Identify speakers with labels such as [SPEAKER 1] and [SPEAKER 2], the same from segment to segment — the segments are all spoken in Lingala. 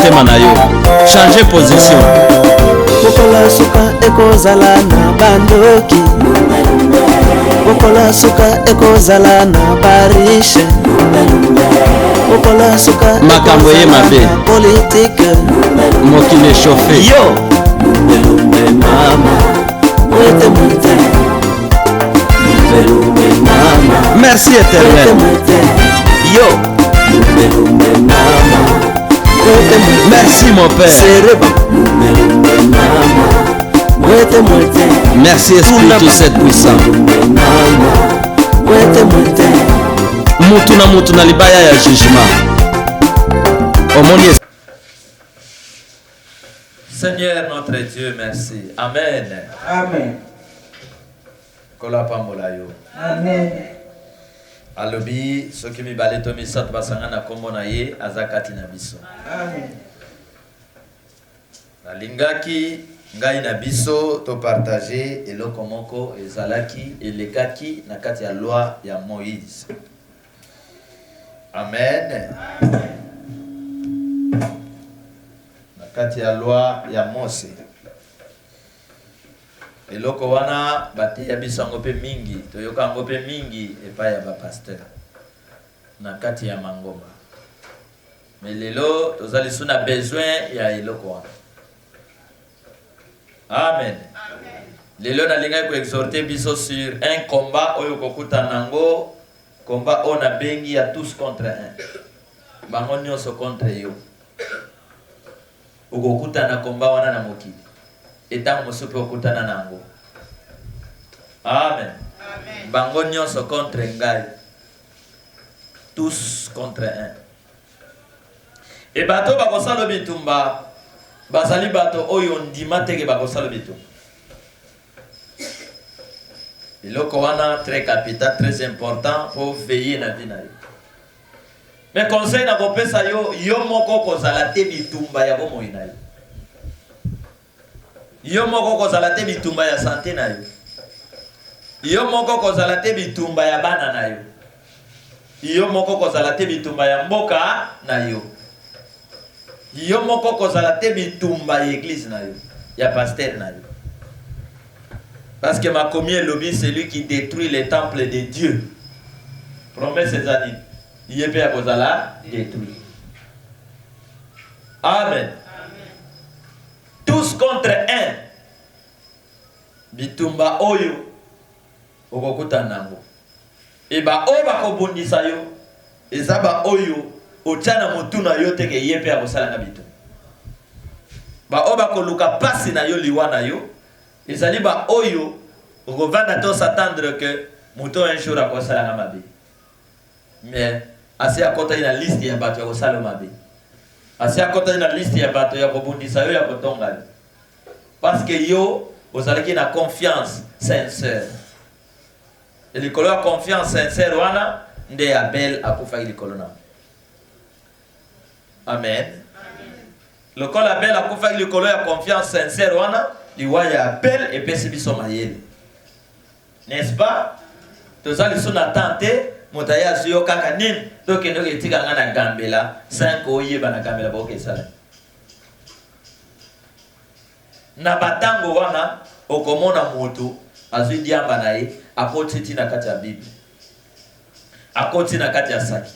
[SPEAKER 1] motema na yo. Changer position.
[SPEAKER 2] Bokola suka ekozala na bandoki. Bokola suka ekozala na barishe. Bokola suka
[SPEAKER 1] makambo ye mabe.
[SPEAKER 2] Politique.
[SPEAKER 1] Mokile chauffé.
[SPEAKER 2] Yo. Mama. Wete mute. Mama.
[SPEAKER 1] Merci éternel.
[SPEAKER 2] Yo. Mama.
[SPEAKER 1] Merci mon Père. Merci Esprit tout cette puissant. Mutu na libaya ya jugement. Omoni.
[SPEAKER 3] Seigneur notre Dieu, merci. Amen.
[SPEAKER 4] Amen.
[SPEAKER 3] Kola pambola yo.
[SPEAKER 4] Amen.
[SPEAKER 3] Alobi soki mibale to misato basanga na kombo na ye azakati na biso.
[SPEAKER 4] Amen.
[SPEAKER 3] Nalingaki ngai na biso to partager eloko moko ezalaki elekaki na kati ya loi ya Moïse. Amen. Na kati ya loi ya Mose. Eloko wana bate ya biso ngo pe mingi toyoka ngo pe mingi epai ya ba pasteur na kati ya mangoma. Mais lelo tozali suna besoin ya eloko wana. Amen. Lelo na linga ko exhorter biso sur un combat oyo kokuta nango, combat on a bengi ya tous contre un. Bango nyonso contre yo. Ukokuta na combat wana na mokili. Etango mosupe okutana nango. Amen. Amen. Bango nyonso contre ngai. Tous contre un. E bato bakosala bitumba basali bato oyo ndima teke bakosala bitumba. Eloko wana très capital, très important pour veiller na vie na yo. Mais conseil na kopesa yo yo moko kozala te bitumba ya bomoi na yo. Yo moko kozala te bitumba ya santé na yo. Yo moko kozala te bitumba ya bana na yo. Yo moko kozala te bitumba ya mboka na yo. Yo moko kozala te bitumba ya église na yo, ya pasteur na yo. Parce que ma commis lobby c'est lui qui détruit les temples de Dieu. Promesse ces années. Il est prêt à kozala détruire. Amen. Tous contre un. Bitumba oyo okokuta nango. Eba oyo bakobundisa yo. Ezaba oyo ochana mutuna yo teke yepe ya kosala na bitumba. Ba oyo bakoluka pasi na yo liwa na yo. Ezali ba oyo okovanda to s'attendre que muto un jour akosala na mabe. Mais asi akota ina liste ya bato ya kosala mabe. Asi akota ina liste ya bato ya kobundisa yo ya kotonga yo. Parce que yo, vous avez une confiance sincère. Et le colon confiance sincère, wana, nde Abel a kufa il colonna. Amen. Le colon Abel a kufa il colon a confiance sincère, wana, il voit Abel et pesibi son mayel. N'est-ce pas? Tous les sont tentés, motaya suyo kaka nin, donc il y a tika ngana gambela, 5 oye bana gambela boke sala. Na batango wana okomona moto azwi diamba na ye akoti na kati ya Bible. Akoti na kati ya saki.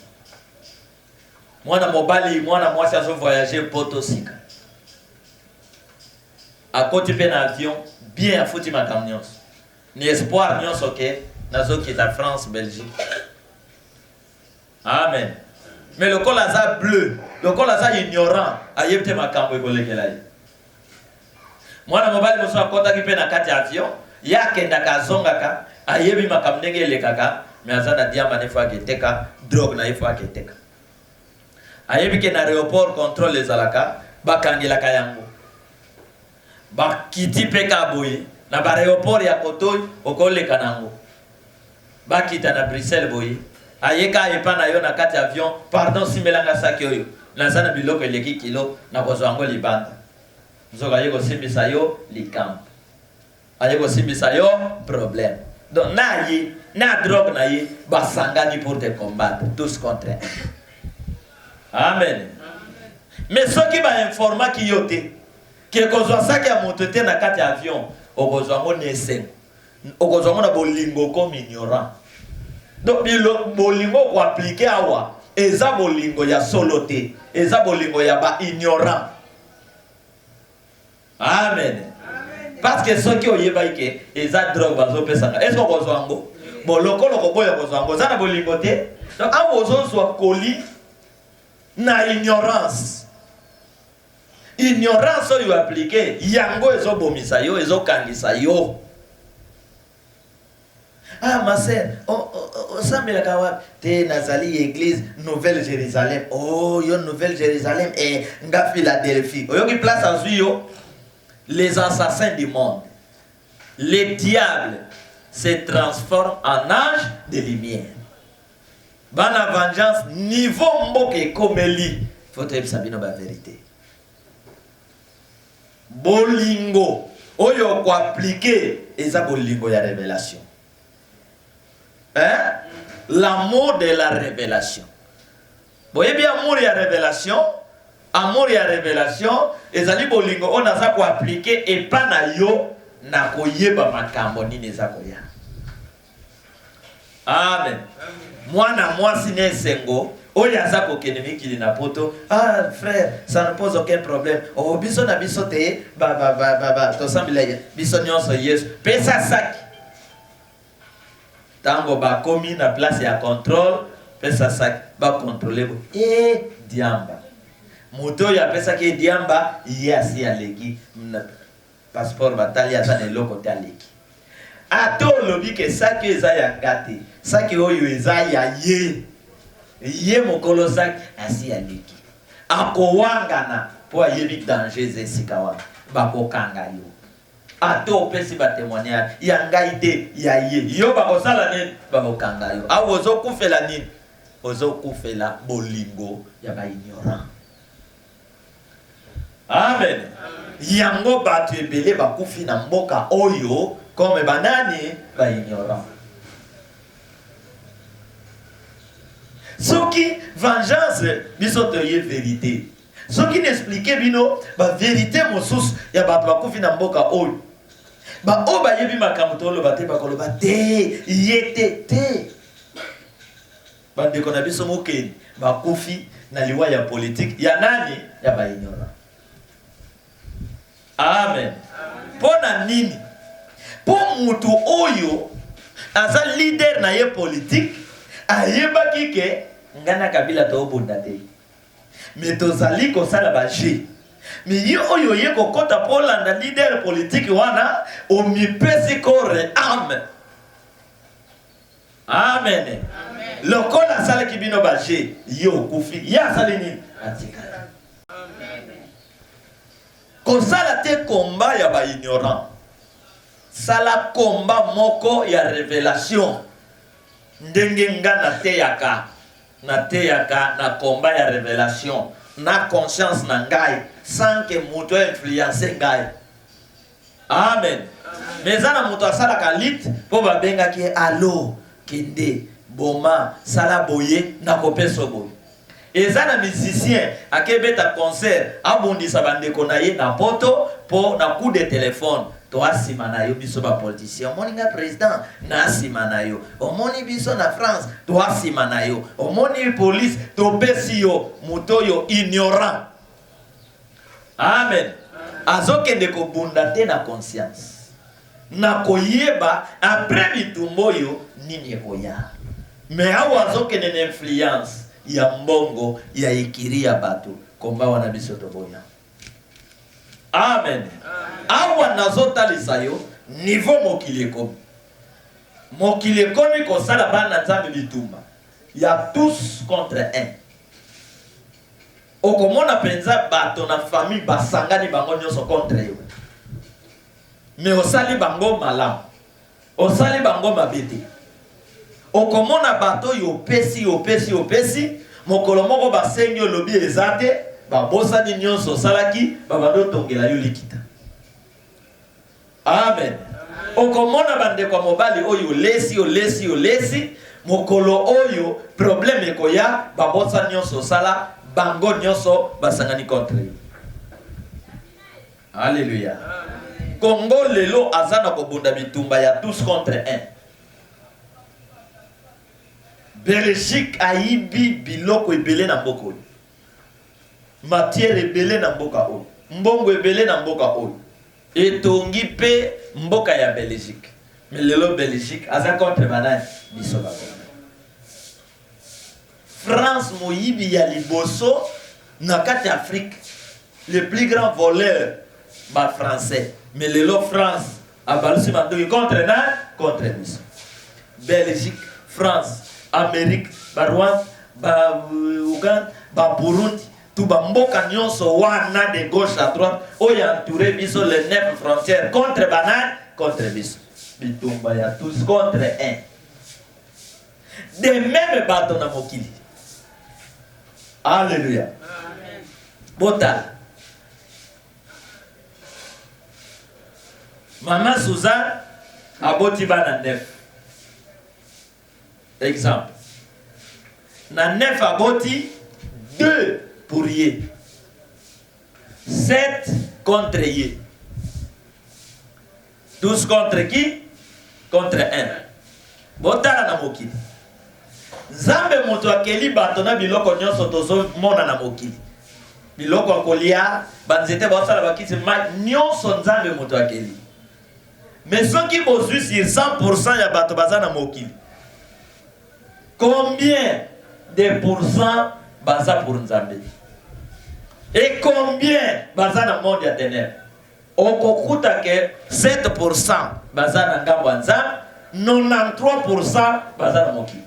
[SPEAKER 3] Mwana mobali mwana mwasi azo voyager poto sika. Akoti pe na avion bien afuti makambo nyonso. Ni espoir nyonso ke nazo kita France Belgique. Amen. Mais le col aza bleu, le col aza ignorant, ayebte makambo ekolekela ye. Mwana mobali moso akota kipe na kati avion yake ndakazongaka ayebi makambo ndenge elekaka mais aza na diamba ne fois keteka drogue na ifo aketeka ayebi ke na aéroport contrôle ezalaka bakangelaka yango bakiti pe kaboye na ba aéroport ya Kotoyi okoleka nango bakita na Bruxelles boye ayeka epa na yo na kati avion pardon simelanga saki oyo nazana biloko eleki kilo na kozwango libanda. Zoga yego simbisa yo likamp. Ayego simbisa yo problème. Donc na drogue na ye basangani pour te combattre tous contre un. Amen. Mais ceux qui va informer qui yote que kozwa saki ya moto te na kati avion okozwa ngo nesen okozwa ngo na bolingo comme ignorant. Donc bolingo ko appliquer awa eza bolingo ya solo te eza bolingo ya ba ignorant. Amen. Parce que ceux qui oyeba ke eza drogue bazo pesanga est-ce qu'on kozwa ngo bon lokolo ko boya kozwa ngo za na bolingo te. Donc awo zo so koli na ignorance. Ignorance oyo appliqué yango ezo bomisa yo ezo kangisa yo. Ah ma sœur, sambela kawa te nazali église Nouvelle Jérusalem. Oh yo Nouvelle Jérusalem et nga Philadelphie. Oyo ki place azui yo les assassins du monde. Les diables se transforment en anges de lumière. Bana vengeance niveau mboke komeli. Faut te sabino ba vérité. Bolingo oyo ko appliquer eza bolingo ya révélation. Hein? L'amour de la révélation. Voyez bien amour ya révélation, amour ya révélation ezali bolingo on a ça ko appliquer et pas na yo na koyeba makambo nini eza koya. Amen. Mwana mwasi ne sengo oya za ko kenemi kili na poto. Ah frère, ça ne pose aucun problème. Oh biso na biso te to sambila biso nyonso Yesu. Pesa saki. Tango ba komi na place ya contrôle, pesa saki ba contrôler bo. Diamba. Moto ya pesa ke diamba yasi aleki. Passeport batali ata ne loko taleki. Ato lobi ke saki eza ya ngate. Saki oyo eza ya ye. Ye mokolo saki asi aleki. Akowangana po ayebi danger zesika wana. Bakokanga yo. Ato pesi ba témoignage ya ngaite ya ye. Yo bakosala nini bakokanga yo. A ozo kufela nini? Ozo kufela bolingo ya ba ignorant. Amen. Yango batu ebele bakufi na mboka oyo comme banani ba ignorant. Ce qui vengeance biso te ye vérité. Ce qui n'explique bino ba vérité mosusu ya batu bakufi na mboka oyo. Ba o ba yebi makambo to lo bate ba koloba te yete te. Ba ndeko na biso mokeni bakufi na liwa ya politique ya nani ya ba ignorant. Amen. Pona nini? Po mutu oyo aza leader na ye politique ayeba kike ngana kabila to bunda te. Mais tozali ko sala ba je. Mais yo oyo ye ko kota Polanda leader politique wana o mi pesi kore arme. Amen. Lokola sala kibino ba je yo kufi ya sala ni atika. Kosala te combat ya ba ignorant. Sala combat moko ya révélation. Ndenge nga na teyaka na combat ya révélation. Na conscience na ngai sans que muto influence ngai. Amen. Mais zana muto asala kalit po ba benga ki allo kende boma sala boye na kopeso boye. Ezana musicien akebeta concert abondisa bandeko na ye na poto po na coup de téléphone to asima na yo biso ba politicien moninga président na asima na yo omoni biso na France to asima na yo omoni police to pesi yo muto yo ignorant. Amen. Azokende ko bunda te na conscience na koyeba après bitumbo yo nini koya. Mais awa azokende na influence ya mbongo ya ikiri ya batu komba wana biso to boya. Amen. Awa nazotalisa yo niveau mokili komi. Mokili komi kosala bana nzambe bitumba. Ya tous contre un. Okomona penza bato na famille basangani bango nyonso contre yo. Mais osali bango malamu. Osali bango mabete. Okomona bato yo pesi mokolo moko basengi lobi ezate babosa ni nyonso salaki babando tongela yo likita. Amen. Okomona bande kwa mobali oyo lesi mokolo oyo problème ekoya babosa nyonso sala bango nyonso basangani contre yo. Alléluia. Congo lelo azana kobunda bitumba ya tous contre un. Belgique aibi biloko ebele na mboka oyo. Matière ebele na mboka oyo. Mbongo ebele na mboka oyo. Etongi pe mboka ya Belgique. Mais lelo Belgique aza contre banani biso ba. France moyibi ya liboso na kati Afrique. Le plus grand voleur ba français. Mais lelo France abalusi mandoki contre na contre biso. Belgique, France, Amérique, ba Rwanda, ba Uganda, ba Burundi, tout ba mboka nyonso wana de gauche à droite, oya entouré biso les 9 frontières contre banane, contre biso. Bitumba ya tous contre un. De même bateau na mokili. Alléluia. Amen. Bota. Maman Suzanne aboti bana 9. Exemple. Na 9 aboti 2 pour ye. 7 contre ye. 12 contre qui? Contre 1. Botala na mokili. Nzambe moto akeli bato na biloko nyonso tozo mona na mokili. Biloko akolia, banzete basala bakisi ma nyonso nzambe moto akeli. Mais ceux qui bozui sur 100% ya bato baza na mokili. Combien de pourcents baza pour nzambe? Et combien baza na monde ya ténèbres? Okokuta ke 7% baza na ngambo nzambe, 93% baza na mokili.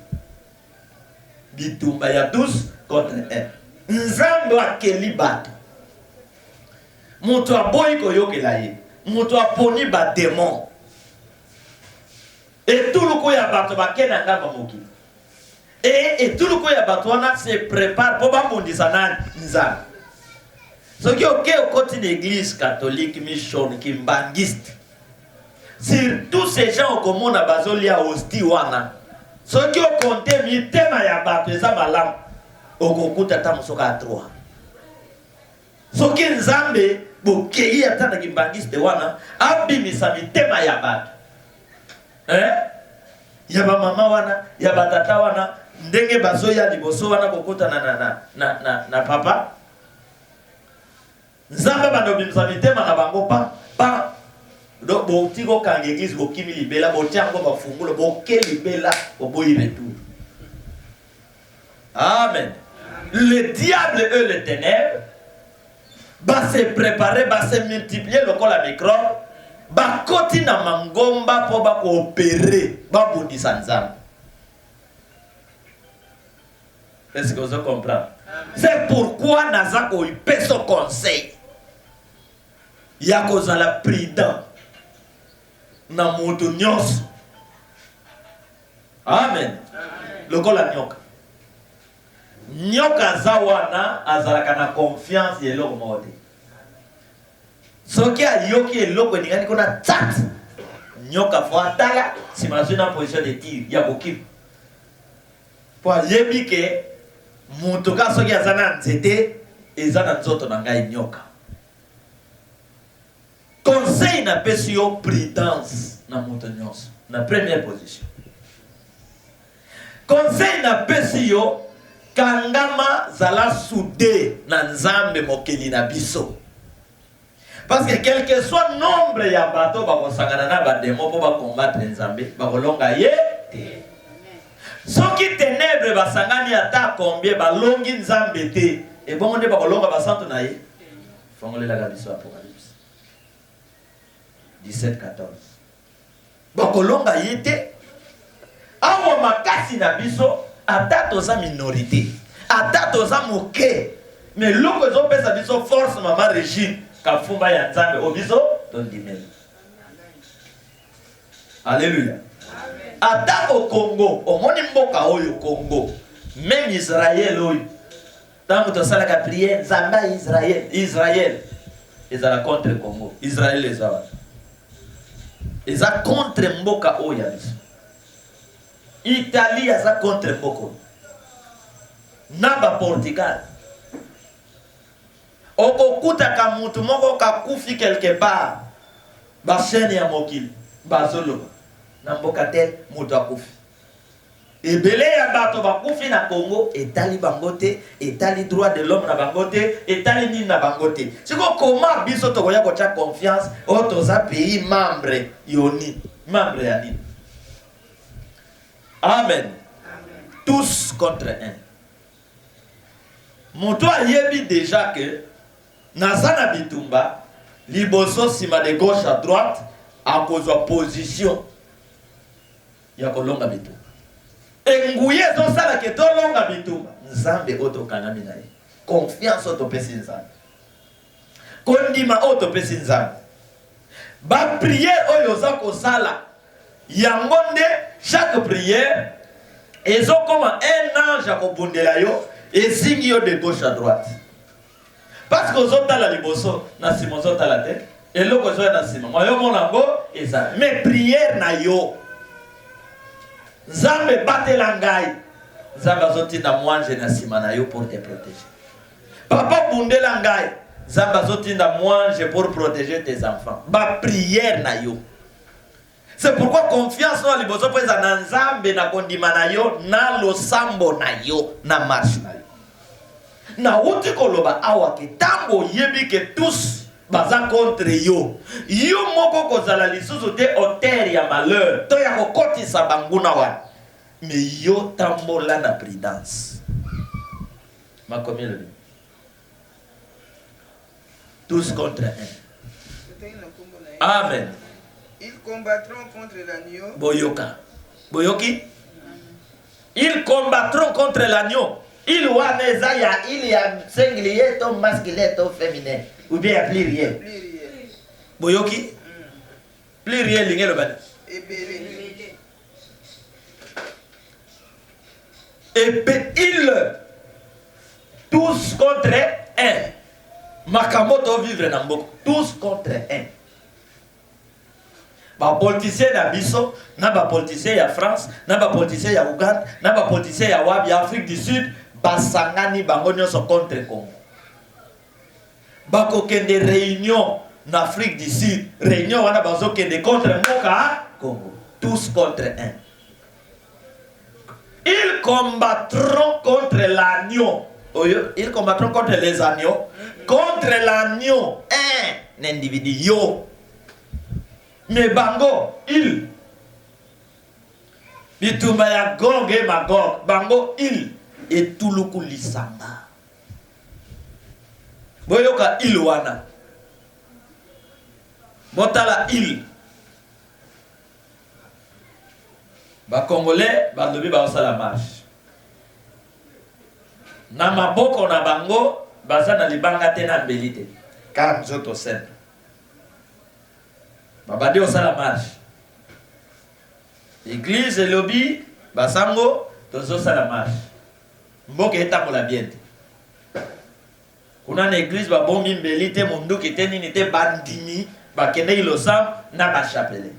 [SPEAKER 3] Bitumba ya 12 contre 1. Nzambe akeli bato. Mutu aboyi koyokela ye. Mutu aponi ba démon. Et tout le coup ya bato bakena ngamba mokili. Et tout le coup ya bato wana se prépare pour bambondisa nani nzambe. Soki oke okoti l'église catholique mission kimbangiste. Sur tous ces gens okomona bazolia hosti wana. Soki okonte mitema ya bato eza malamu okokuta ta musoka a 3. Soki nzambe bokei ata na kimbangiste wana abimisa mitema ya bato. Ya ba mama wana, ya ba tata wana, ndenge bazoya liboso wana kokuta na papa. Nzambe bandobimisa mitema na bango pa donc botiko kanga église bokimi libela botiango bafungulo boke libela oboyi retour. Amen. Le diable et le ténèbres va se préparer, va se multiplier le col à microbe, va continuer na mangomba pour ba coopérer, va bondisa nzambe. Est-ce que vous comprenez? C'est pourquoi Nazako il paie son conseil. Il y a cause à la prudence. Na moto nyonso. Amen. Lokola nyoka. Nyoka zawana azalaka na confiance yeloko mode. Soki ayoki eloko ningani kona tat. Nyoka fatala si mazuna position de tir ya bokim. Po yebi ke moto ka soki azana nzete ezana nzoto na ngai nyoka. Conseil na pesi yo prudence na moto nyonso na première position. Conseil na pesi yo kangama zala soudé na nzambe mokeli na biso. Parce que quel que soit nombre ya bato bakosangana na ba démon po ba combattre nzambe bakolonga ye te. Soki ténèbres basangani ata combien balongi nzambe te et bon nde bakolonga basanto na ye. Fongolela la biso Apocalypse 17-14. Bakolonga yete awa makasi na biso ata toza minorité ata toza moke mais loko ezopesa biso force mama régime kafumba ya nzambe obiso tondimela. Alléluia. Ata au Congo omoni mboka oyo Congo même Israël oyo tango tosalaka prière nzamba Israël ezala contre Congo. Israël ezala eza contre mboka oyo ya biso. Italie eza contre mboka na ba Portugal okokuta ka mutu moko kakufi quelque part ba chaîne ya mokili bazolo na mboka tel mutu akufi ebele ya bato bakufi na Congo etali bangote etali droit de l'homme na bangote etali nini na bangote siko comment biso tokoya kotia confiance otoza pays membre yoni membre ya nini. Amen. Tous contre un. Moto ayebi déjà que Nazana Bitumba, liboso sima de gauche à droite, à cause de position. Ya kolonga bitumba. Enguye zo sala ke to longa bitumba. Nzambe oto kanami na ye. Confiance oto pesi nzambe. Kondima oto pesi nzambe. Ba prière oyo za ko sala. Yangonde chaque prière ezo comme un ange akobundela yo ezingi yo de gauche à droite. Parce que ozota la liboso na simo zota la tête et loko zo na simo moyo monango eza mais prière na yo Nzambe batela ngai Nzambe azoti na mwanje na sima na yo pour te protéger. Papa bundela ngai Nzambe azoti na mwanje pour protéger tes enfants. Ba prière na yo. C'est pourquoi confiance na liboso pesa na Nzambe na kondima na yo na losambo na yo na marche na yo. Na uti koloba awa ke tambo yebi ke tous baza contre yo. Yo moko kozala lisusu te auteur ya malheur. To ya kokotisa banguna wa. Mais yo tambola na prudence. Ma commune. Tous contre un. Amen.
[SPEAKER 4] Ils combattront contre l'agneau.
[SPEAKER 3] Boyoka. Boyoki? Ils combattront contre l'agneau. Il y a singulier, ton masculin, ton féminin. Ou bien pluriel. Boyoki? Pluriel, l'ingé le ban. Et ils tous contre un. Makamoto vivre dans beaucoup. Tous contre un. Ba politicien ya biso, na ba politicien ya France, na ba politicien ya Uganda, na ba politicien ya Wabi Afrique du Sud, basangani bango nyonso contre Congo. Bako kende réunion en Afrique du Sud, réunion wana bazo kende contre Moka Congo, tous contre un. Ils combattront contre l'agneau. Ils combattront contre les agneaux, contre l'agneau, un individu yo. Mais bango, il. Bitumba ya Gog et Magog. Bango, il. Et Tuluku lisanga. Boyoka il wana. Botala il. Ba Congolais, ba lobi ba osala marche. Na maboko na bango, baza na libanga te na mbelite. Car nzoto simple. Babadi osala marche. Église lobby basango tozo sala marche. Mboke etambola bien. Kuna na église ba bombi mbelite munduki te nini te bandimi bakende ilosam na ba chapelle.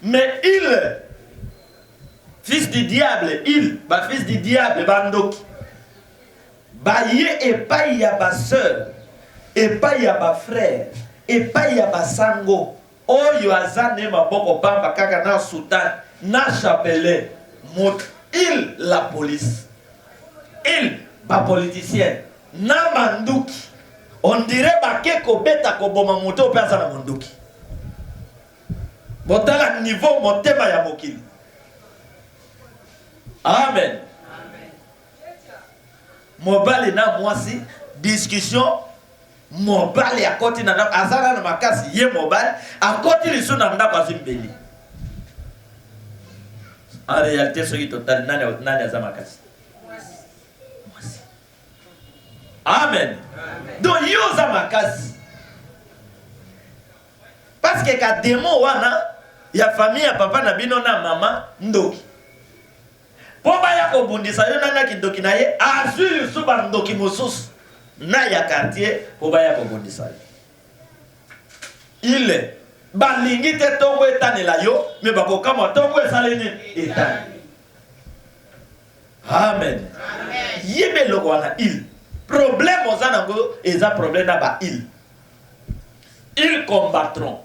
[SPEAKER 3] Mais il fils du diable, fils du diable bandoki. Ba ye epai ya ba sœur, epai ya ba frère, epai ya ba sango. Oyo azane maboko pamba kaka na sultan na chapelle mot il la police il ba politicien na manduki on dirait bake ko beta ko boma moto pe azana manduki botala niveau motema ya mokili. Amen. Mobali na mwasi discussion mobali akoti na azala na makasi ye mobali akoti liso na ndako azimbeli. En réalité ce qui total nani aza makasi. Mwasi. Amen. Donc yo za makasi. Parce que ka démon wana ya famille ya papa na bino na mama ndoki. Poba ya ko bundisa yo nana kindoki na ye azuli suba ndoki mosusu. Na ya quartier poba ya kobondisa il balingi te tongo etanela yo me bakokama tongo esaleni etani. Amen. Yebe loko wana il problème aux anango et ça problème na ba ils combattront.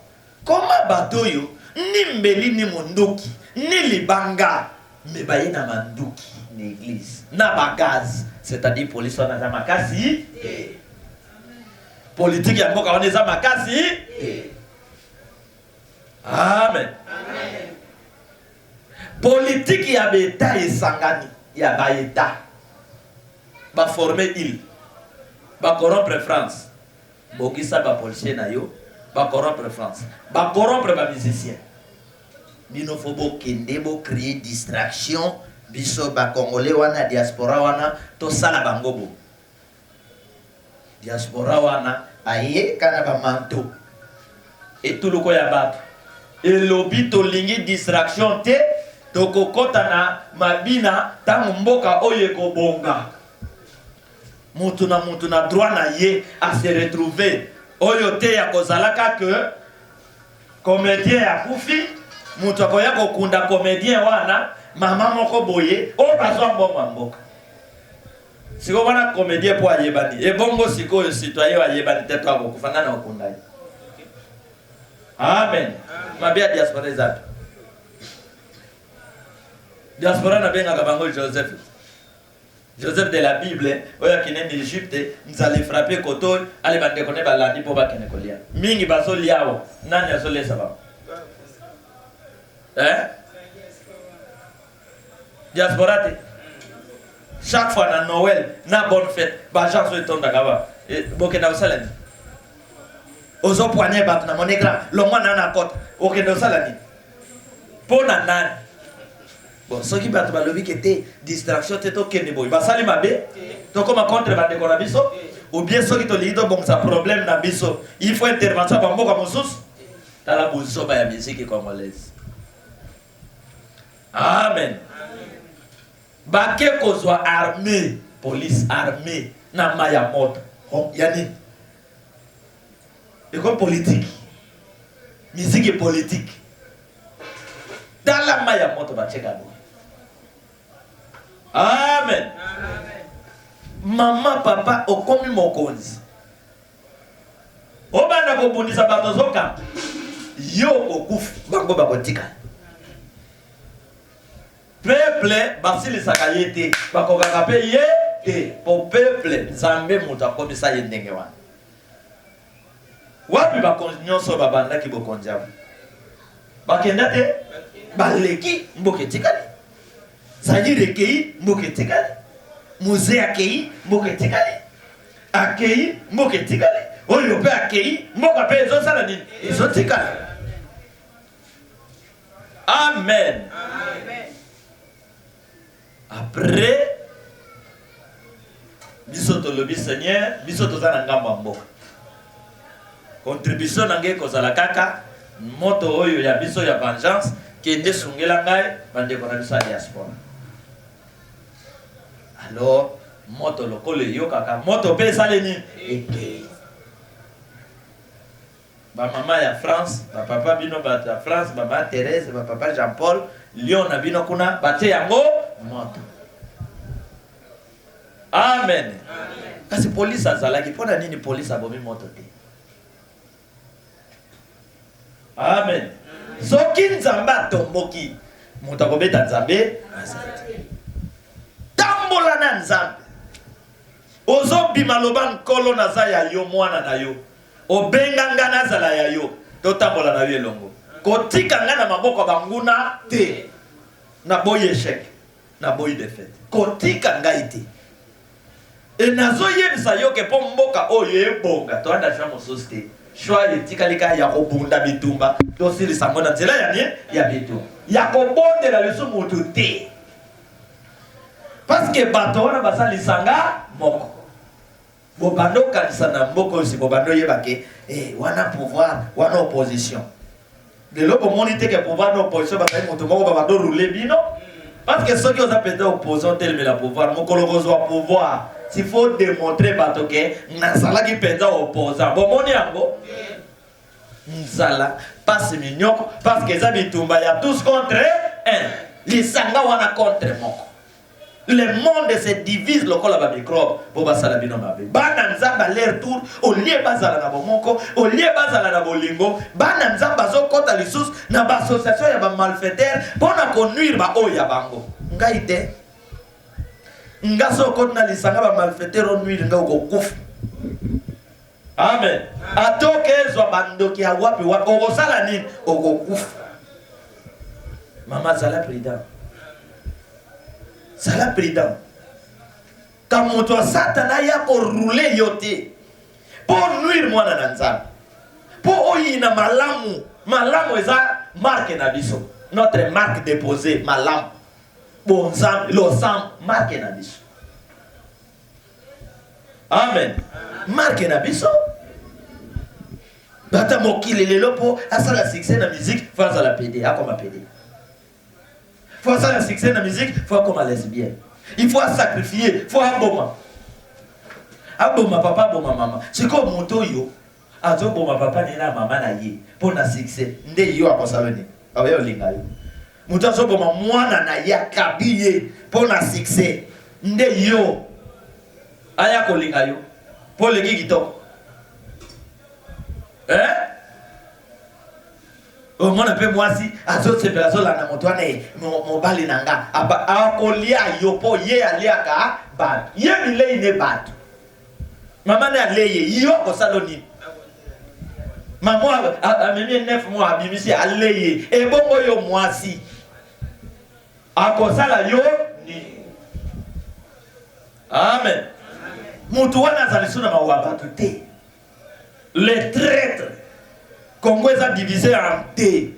[SPEAKER 3] Comment bateau yo ni mbeli ni mondoki ni libanga mais ba na mandoki l'église na ba gaz c'est-à-dire police na za makasi politique ya mboka on za makasi amen politique ya beta esangani ya ba eta ba former il ba corrompre France bokisa ba policier na yo ba corrompre France ba corrompre ba musicien bino fobo kende bo créer distraction biso ba congolais wana diaspora wana to sala bangobo diaspora wana aye kana ba manto et tout le ko ya bato et lobby to lingi distraction te to kokota na mabina tangu mboka oye ko bonga mutu na droit na ye à se retrouver oyo te ya kozalaka que comédien ya kufi mutu akoya kokunda comédien wana mama moko boye o bazwa mbongo mboka siko wana comédien po ayebani e bongo siko citoyen ayebani te to akokufanga na okunda ye amen mabia diaspora ezatu diaspora na benga kabango Joseph de la Bible, oya kine ni Egypte, nzali frapper koto, ali bande kone balandi po ba kene kolia. Mingi baso liawo, nani asole saba. Diaspora te. Chaque fois na Noël, na bonne fête, ba gens so etonda kaba. Boke na usalani. Ozo poignet bat na monekra, lo mwana na kote, oke na usalani. Po na nani. Bon, ce qui va te balobi qui était distraction, c'est toi qui es nebo. Il va salir ma bé. Donc comment contre va décorer biso? Ou bien ceux qui te disent bon ça problème na biso. Il faut intervention par moi comme sous. Dans la position ba ya musique congolaise. Amen. Baké ko soit armée, police armée na maya moto. Yani. Et comme politique. Musique et politique. Dans la maya moto ba cheka. Amen. Maman, papa, okomi mokonzi. Obanda kobundisa bato zoka. Yo okufu bango bakotika. Peuple basili sakayete bakokaka pe ye te po peuple nzambe muta komisa ye ndenge wana. Wapi bakonnyonso babanda ki bokonjabu. Bakenda te baleki mboke tikali. Zayire kei mboke tikali. Musée akei mboke tikali. Akei mboke tikali. Oyo pe akei mboka pe ezo sala nini? Ezo tikali. Amen. Amen. Après biso tolobi Seigneur, biso tozana ngamba mboka. Contribution nange kozala kaka moto oyo ya biso ya vengeance kende sungela ngai bande kona biso diaspora. Alors moto lokole yo kaka moto pe saleni eke. Ba mama ya France, ba papa bino ba ya France, ba mama Thérèse, ba papa Jean-Paul, Lyon na bino kuna bate yango moto. Amen. Amen. Kasi police azalaki pona nini police abomi moto te. Amen. Soki nzamba tomboki muta kobeta nzambe tambola na nzambe ozobi maloba nkolo na za ya yo mwana na yo obenga nga nazala ya yo totambola na yo elongo kotika nga na maboko banguna te na boy échec na boy défaite kotika nga ite e nazo yebisa yo ke po mboka oyo ebonga to anda chamo société choix etikalika ya kobunda bitumba to silisa mona nzela ya nie ya bitumba ya kobondela leso mutu te parce que bato wana basalisanga moko bobando kanisa na mboko osi bobando yebake wana pouvoir wana opposition de lo bomoni te ke pouvoir na opposition basali mutu moko babando rouler bino parce que ceux qui ont appelé opposant tel mais la pouvoir mokolo kozwa pouvoir. Il faut démontrer bato ke nazala ki penza opposant. Bomoni yango nzala passe minyoko parce que ça bitumba ya tous contre un. Lisanga wana contre moko. Le monde se divise lokola ba microbe po basala bino mabe. Bana nzamba leur tour au lieu bazala na bomoko, au lieu bazala na bolingo, bana nzamba zo kota lisusu na ba association ya ba malfaiteurs pona conduire ba oya bango. Ngai te. Nga so kota na lisanga ba malfaiteurs on nuire nga ko kufu. Amen. Atoke zo bandoki ya wapi wapi okosala nini okokufa. Mama zala prudent. Sala prudent. Quand mon toi Satan ya ko rouler yote. Pour nuire moi na nzambe. Pour oyina malamu. Malamu eza marque na biso. Notre marque déposée malamu. Bon nzambe lo sam marque na biso. Amen. Marque na biso. Bata mokili lelo po asala succès na musique, faut la PD, akoma PD. Faut ça le succès de la musique, faut comme un lesbien. Il faut sacrifier, il faut un bon. Un bon papa, bon maman. C'est comme mon toyo. Un bon papa n'est là, maman n'a yé. Pour un succès. Ndé yo a pensé venir. Ah oui, on l'a eu. Mon toyo bon maman, moi n'a yé à kabiller. Pour un succès. Ndé yo. Aya ko l'a eu. Pour le gigito. Hein? Au moins un peu moi si azo se pelazo la na moto ane mo bali nanga aba akolia yopo ye alia ka bad ye bile ine bad mama na leye yo ko saloni maman a même 9 mois abimisi aleye e bongo yo mwasi akosala yo ni amen mutu wana zalisuna mawabatu te les traîtres Congo est divisé en deux.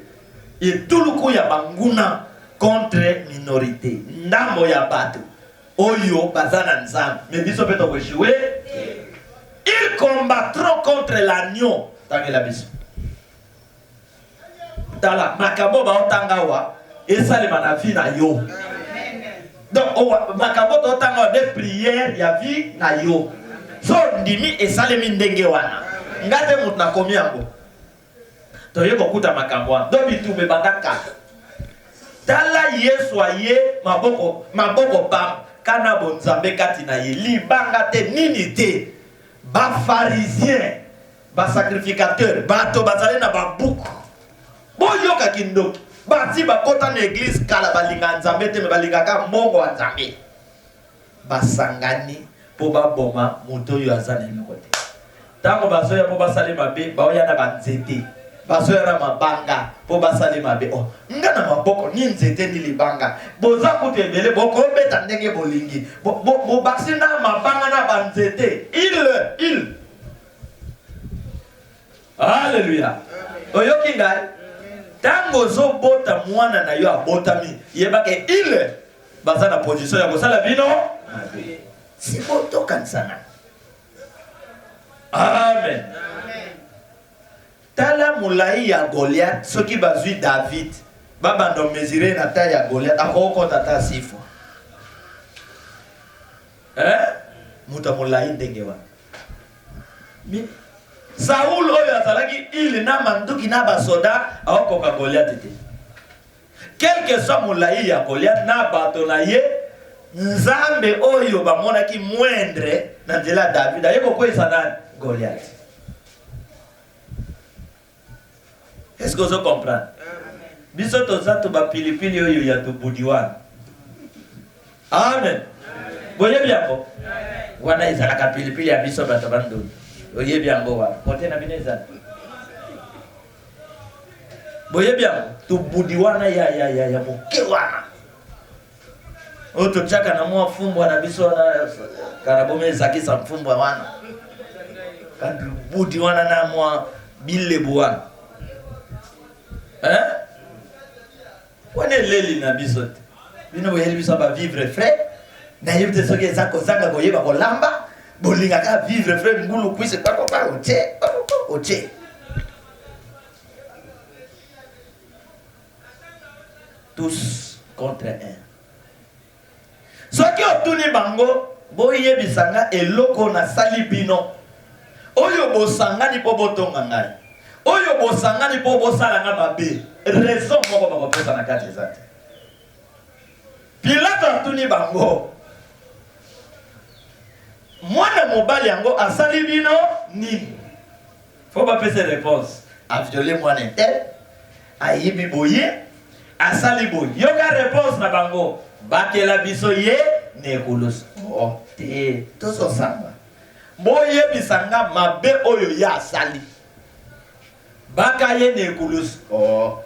[SPEAKER 3] Et tout le coup, il y a banguna contre minorité. Ndambo ya batu. Oyo, bazana nzam. Mais biso peut échouer. Ils combattront contre l'agneau. Tangue la biso. Tala, makabo ba otangawa. Et ça, les manafi na yo. Donc, makabo ba otangawa de prière, ya vie na yo. So, ndimi, et ça, les mindenge wana. Ngate mout na komi yango. Toye kokuta makambwa do bitumbe bandaka tala Yesu aye maboko pam kana bonzambe kati na ye libanga te nini te ba pharisien ba sacrificateur bato bazale na babuku boyoka kindoki bati bakota na église kala balinga nzambe te me balingaka mbongo wa nzambe basangani po baboma moto yo azana mikote tango bazoya po basale mabe baoya na banzete basoyara mabanga po basali mabe oh ngana maboko ni nzete ni libanga boza kutebele boko beta ndenge bolingi bo baksina mabanga na banzete il Alléluia oyoki ngai tango zo bota mwana na yo abotami yebake il baza na position ya kosala bino si boto kansana amen. Tala moulai ya Goliath, ce qui bazui David, baba ndo mesurer na taille ya Goliath, akoko tata sifo. Muta moulai ndengewa. Mi Saul oyo azalaki il na manduki na basoda akoko ka Goliath te. Quel que soit moulai ya Goliath na bato na ye, nzambe oyo bamona ki moindre na nzela David, ayeko kwesa na Goliath. Est-ce que vous comprenez? Biso tozato ba pilipili oyo ya tubudiwana. Amen. Boye biango. Wana izala ka pilipili ya biso bato bandu. Oye biango wa. Kote na bineza. Boye biango tubudiwana ya mokewana. Oto chaka na mwa fumbo na biso na karabome zakisa mfumbo wana. Tubudiwana na mwa bilebuwana. Wane leli na bisote bino boyeli biso ba vivre frais na yebite soki eza kozanga koyeba kolamba bolingaka vivre frais ngulu kwise kwa oche tous contre un soki otuni bango boyebisanga eloko na sali bino oyo bosangani po botonga ngai oyo bosangani po bosala nga mabe raison moko bakopesa na kati ezate Pilato atuni bango mwana mobali yango asali bino nini? Faut pas faire réponse. A violé mwana tel, a yibi boye, asali boye. Yoka réponse na bango. Bakela biso ye nekulus. Oh, te tozo sanga. Boye bisanga mabe oyo ya asali. Baka ye nekulus. Oh.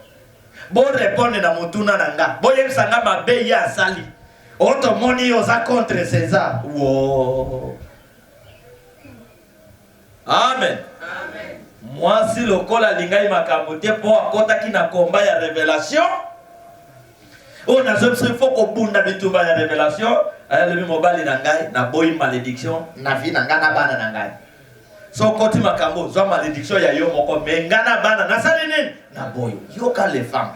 [SPEAKER 3] Bo répondre na motuna nanga. Boye bisanga mabe ya asali. Oto moni oza contre César. Wow. Amen. Amen. Moi si le kola lingai makamote po akota ki na komba ya révélation. On a besoin il faut ko bunda bitumba ya révélation. Aya le mobali nangai na boy malédiction na vie nanga na bana nangai. So koti makambo zo malédiction ya yo moko mengana bana na sali nini na boy. Yo ka les femmes.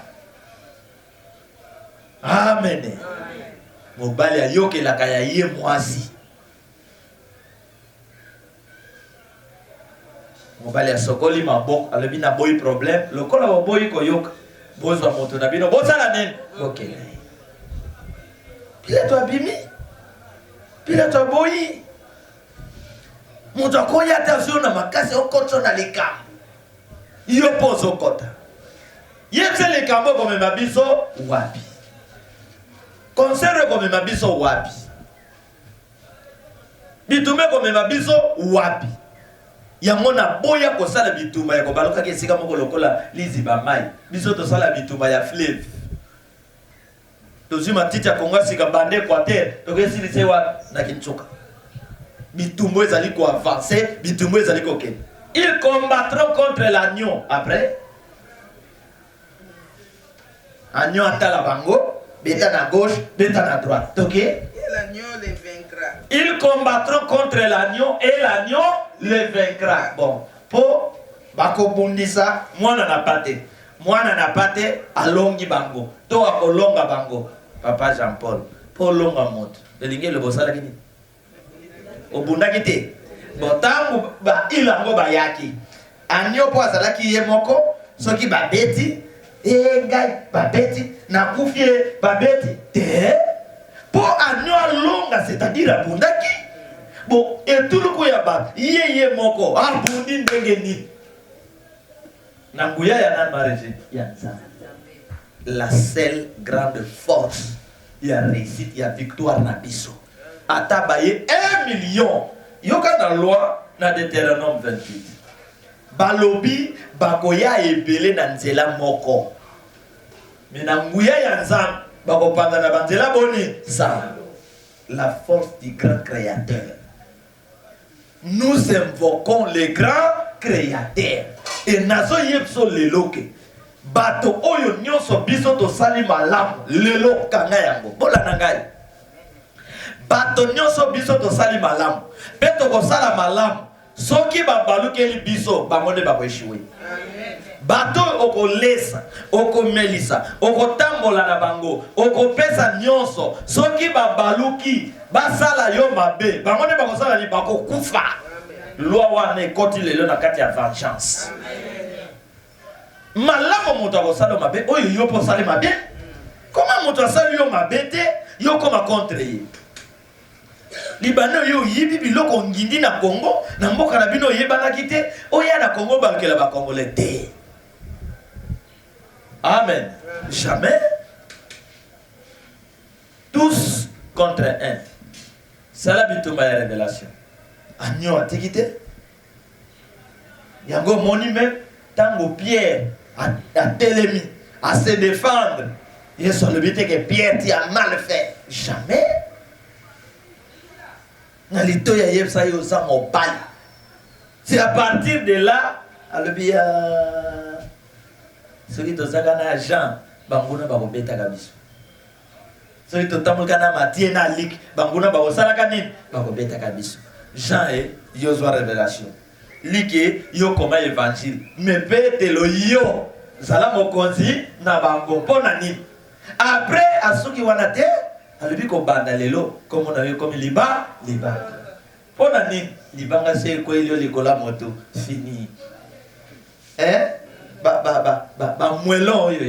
[SPEAKER 3] Amen. Amen. Mobali ya yoke la kaya ye mwasi. Mobali ya sokoli mabok alobi na boy problème lokola wa boy ko yoka bozwa moto na bino bozala nini okay pile to abimi pile to boy moto akoya attention na makasi okoto na likam yo pozo kota yetse likambo comme mabiso wapi concert comme mabiso wapi bitume comme mabiso wapi yango na boya ko sala bituma ya ko baluka ke sika moko lokola liziba mai biso to sala bituma ya fleuve to zima tita konga sika bande Équateur to ke silise wa na kinchoka bitumbo ezali ko avancer bitumbo ezali ko ken ils combattront contre l'agneau après agneau atala bango beta na gauche beta na droite OK
[SPEAKER 4] Et l'agneau les vaincra.
[SPEAKER 3] Ils combattront contre l'agneau et l'agneau les vaincra. Bon, pour bakobundisa mwana na pate. Mwana na pate alongi bango. To akolonga bango. Papa Jean Paul. Pour longa moto. Elinge le bosala kini. Obunda kite. Botangu ba ilango bayaki. Agneau po azalaki ye moko soki babeti ngai babeti na kufie babeti te. Pour agneau longa, c'est-à-dire abundaki. Bon, et tout le coup yaba, ye moko, abundi ndengeni. Nanguya ya na marege, yanza. La seule grande force, ya réussite, ya victoire na biso. Atabaye 1 million. Yoka na loi na Deutéronome 28. Balobi bakoya ebele na nzela moko. Mais nanguya ya nzam bakopanda na banzela boni ça. La force du grand créateur. Nous invoquons le grand créateur. Et nazo yepso leloke. Bato oyo nyonso biso to sali malamu lelo kanga yango. Bola nangai. Bato nyonso biso to sali malamu. Peto ko sala malamu. Soki babalukeli biso bangone bakoeshiwe. Amen. Bato oko lesa, oko melisa, oko tambola na bango, oko pesa nyonso. Soki babaluki basala yo mabe bangone bakosala ni bako kufa. Loi wana ekoti lelo na kati ya vengeance. Malamu moto akosala mabe oyo yo po sala mabe. Comment moto asala yo mabe te yo koma contre ye. Libano yo yibi biloko ngindi na Congo na mboka na bino yebana kite oya na Congo balkela ba congolais te. Amen. Jamais. Tous contre un. C'est la bituma ya révélation. Agneau a tikite. Yango moni même tango Pierre a télémi à se défendre. Il sont le but que Pierre tu a mal fait. Jamais. C'est à partir de là, celui de Zagana Jean, Banguna Babobeta Gabiso. Celui de Tamukana Matiena Lik, Banguna Babosalakanine, Babobeta Gabiso. Jean est Yosua Révélation. Like Yokoma Évangile. Mais Pete lo yo, Zalamokonzi, Nabango, Ponani. Après, à ceux qui vont à terre, alobi ko banda lelo comme on a vu comme liba pona ni libanga se ko elio likola moto fini ba mwelo yo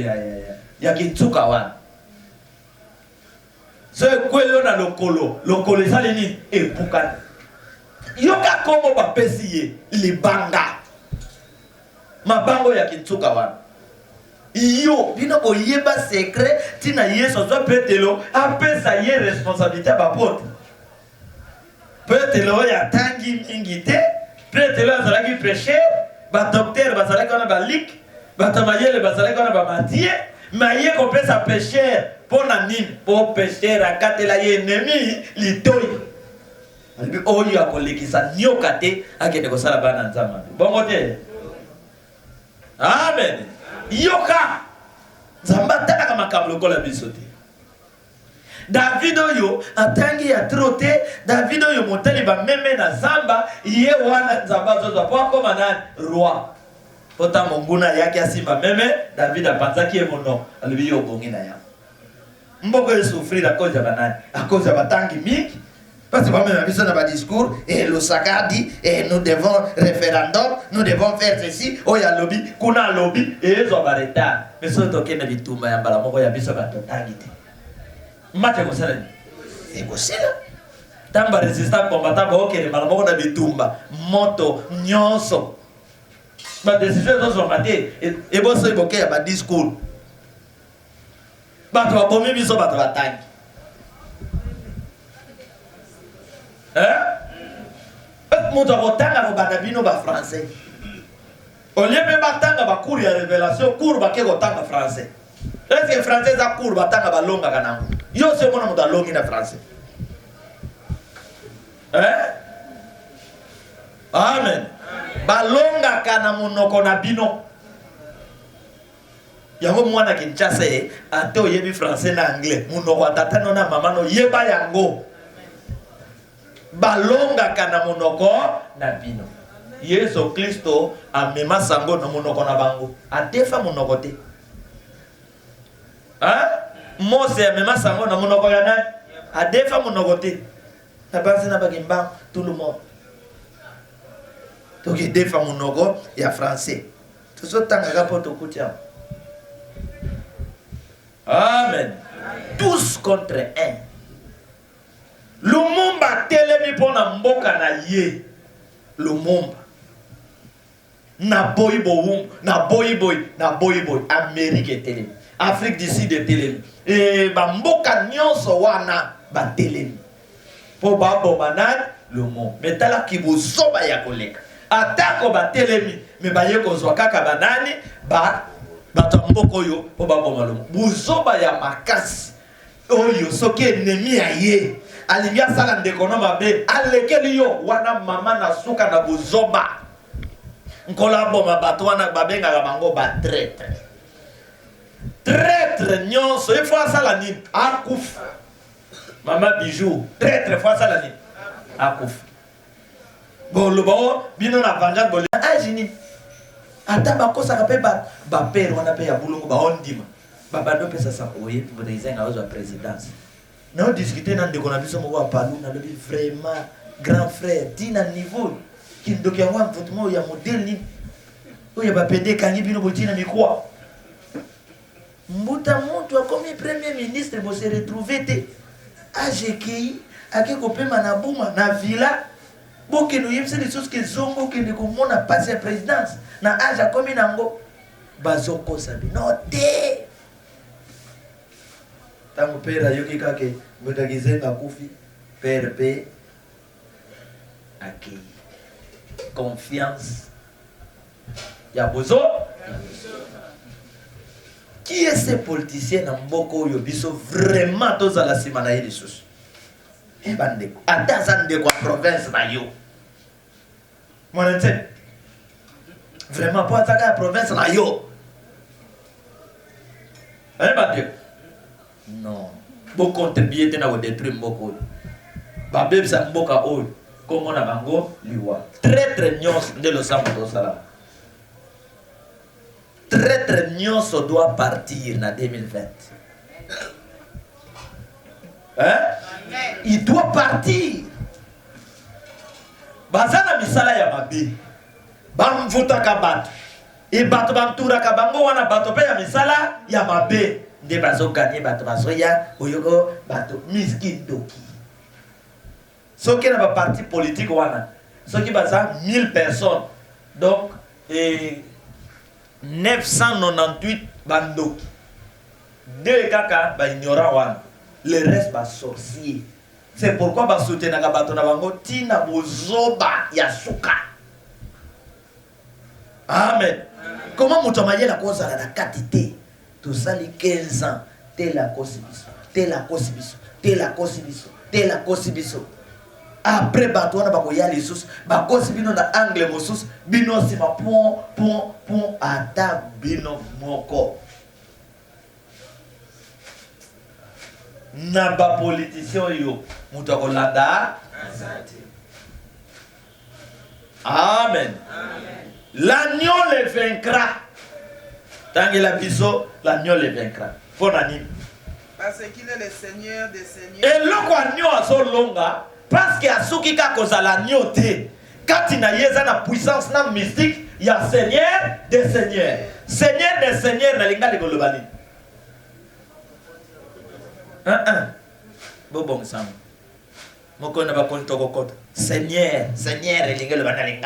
[SPEAKER 3] ya kitsuka wana se ko elio na lokolo sale ni epuka yoka kombo bapesi ye libanga mabango ya kitsuka wana yo bino boyeba secret tina yesu azwa petelo apesa ye responsabilité ya bapote petelo oyo atangi mingi te petelo azalaki péché badoktere bazalaki wana balik bato mayele bazalaki wana bamatie maye kopesa pécher mpo na nini mpo pécher akatela ye ennemi litoi alibi oyo akolekisa nyoka te akende kosala bana nzambe bongo te amen yoka nzambe atalaka makambo lokola biso te David oyo atangi ya trote David oyo motali bameme na zamba ye wana nzambe azozwa po akoma nani roi pota monguna yaki asimba meme David apanzaki ye mono alobi yo obongi na yango mboko esouffrir à cause ya banani à cause ya batangi mingi parce que bameme biso na badiscours et le sakadi et nous devons référendum nous devons faire ceci oyo alobi kuna alobi ezwa baretard mais soki tokende bitumba ya mbala moko ya biso batotangi te mate kosala ni ekosila tamba resistant combattant bookele mbala moko na bitumba moto nyonso badesizio ezozwama te eboso eboke ya badiscours bato babomi biso bato batangi moto akotanga kobanda bino bafrançais olie mpe batanga bacour ya révélation cour bake kotanga français est ce que français eza cour batanga balongaka nango yo se mona moto alongi na français amen balongaka na monoko na bino yango mwana Kinshasa ate oyebi français na anglais monoko atata no na mama no yeba yango balongaka na monoko na bino Yesu Kristo amema sango na monoko na bango atefa monoko te Mose amema sango na monoko ya nani adefa monoko te na basi na bagimba tout le monde donc defa monoko ya français tozotanga po tokutia amen tous contre un Lumumba telemi pona mboka na ye Lumumba na boy Amérique telemi Afrique du Sud telemi et ba mboka nyonso wana ba telemi po ba bomana Lumumba metala kibuzoba ya koleka atako ba telemi me ba ye kozwa kaka banani ba bato mboko yo po ba bomala buzoba ya makasi oyo soki ennemi ya ye alingi asala ndeko na mabe alekeli yo wana mama na suka na buzoba nkola boma bato wana babengaka bango ba traître nyonso il faut asala nini akufa mama bijou traître faut asala nini akufa bolobo bino na vanga boli ajini ata bakosaka mpe bapere wana mpe ya bulungu baondima babando pesa sa oye président azwa présidence na discuter na ndeko na biso moko apalu na lobi vraiment grand frère tina niveau kindoki yango mvutumo ya modèle ni oyo bapende kangi bino botina mikwa mbuta muntu akomi premier ministre bo se retrouver te AGKI ake kopema na buma na villa boke no yemse les choses que zongo ke ndeko mona passe ya présidence na aja komi nango bazoko sabi no te tango pera yoki kake mutagizenga kufi perpe aki confiance ya bozo qui est ce politicien na mboko yo biso vraiment tozala sima na yeli susu bandeko ata za ndeko province na yo mwana nte vraiment po ataka province na yo bandeko non bo contribuer te na ko détruire mboko babebisa mboka oyo komo na bango liwa traître nyonso nde losambo tosala traître nyonso doit partir na 2020 il doit partir bazana misala ya mabe bamvutaka bato e bato bamturaka bango wana bato pe ya misala ya mabe nde bazoganye bato bazoya oyoko bato miskindoki soki na baparti politique wana ceux qui baza 1000 personnes. Donc, 998 bandoki. 2 kaka, bah, ignorant one. Le reste, bah, sorcier. C'est pourquoi, bah, soutenir la bateau na bango, tina bozoba yasuka. Amen. Comment moutomaye la cause à la quantité? Tout ça, les 15 ans. T'es la cosibiso. T'es la cosibiso. T'es la cosibiso. T'es la cosibiso. Après, bateau, on a bakoya les sous. Bakos bino na angle mosus. Bino si ma pon. Ata bino moko. Naba politicien yo. Moutako landa. Amen. L'agneau le vaincra. Tant que la biso, l'agneau le vaincra. Pour anime.
[SPEAKER 4] Parce qu'il est le Seigneur des Seigneurs.
[SPEAKER 3] Et le agneau a son longa. Parce qu'il y a ceux qui ont l'agneau. Quand il y a une puissance mystique, il y a Seigneur des Seigneurs. Seigneur des Seigneurs, il y a des globalistes. Bon, ça. Je ne sais pas Seigneur, Seigneur, il y a des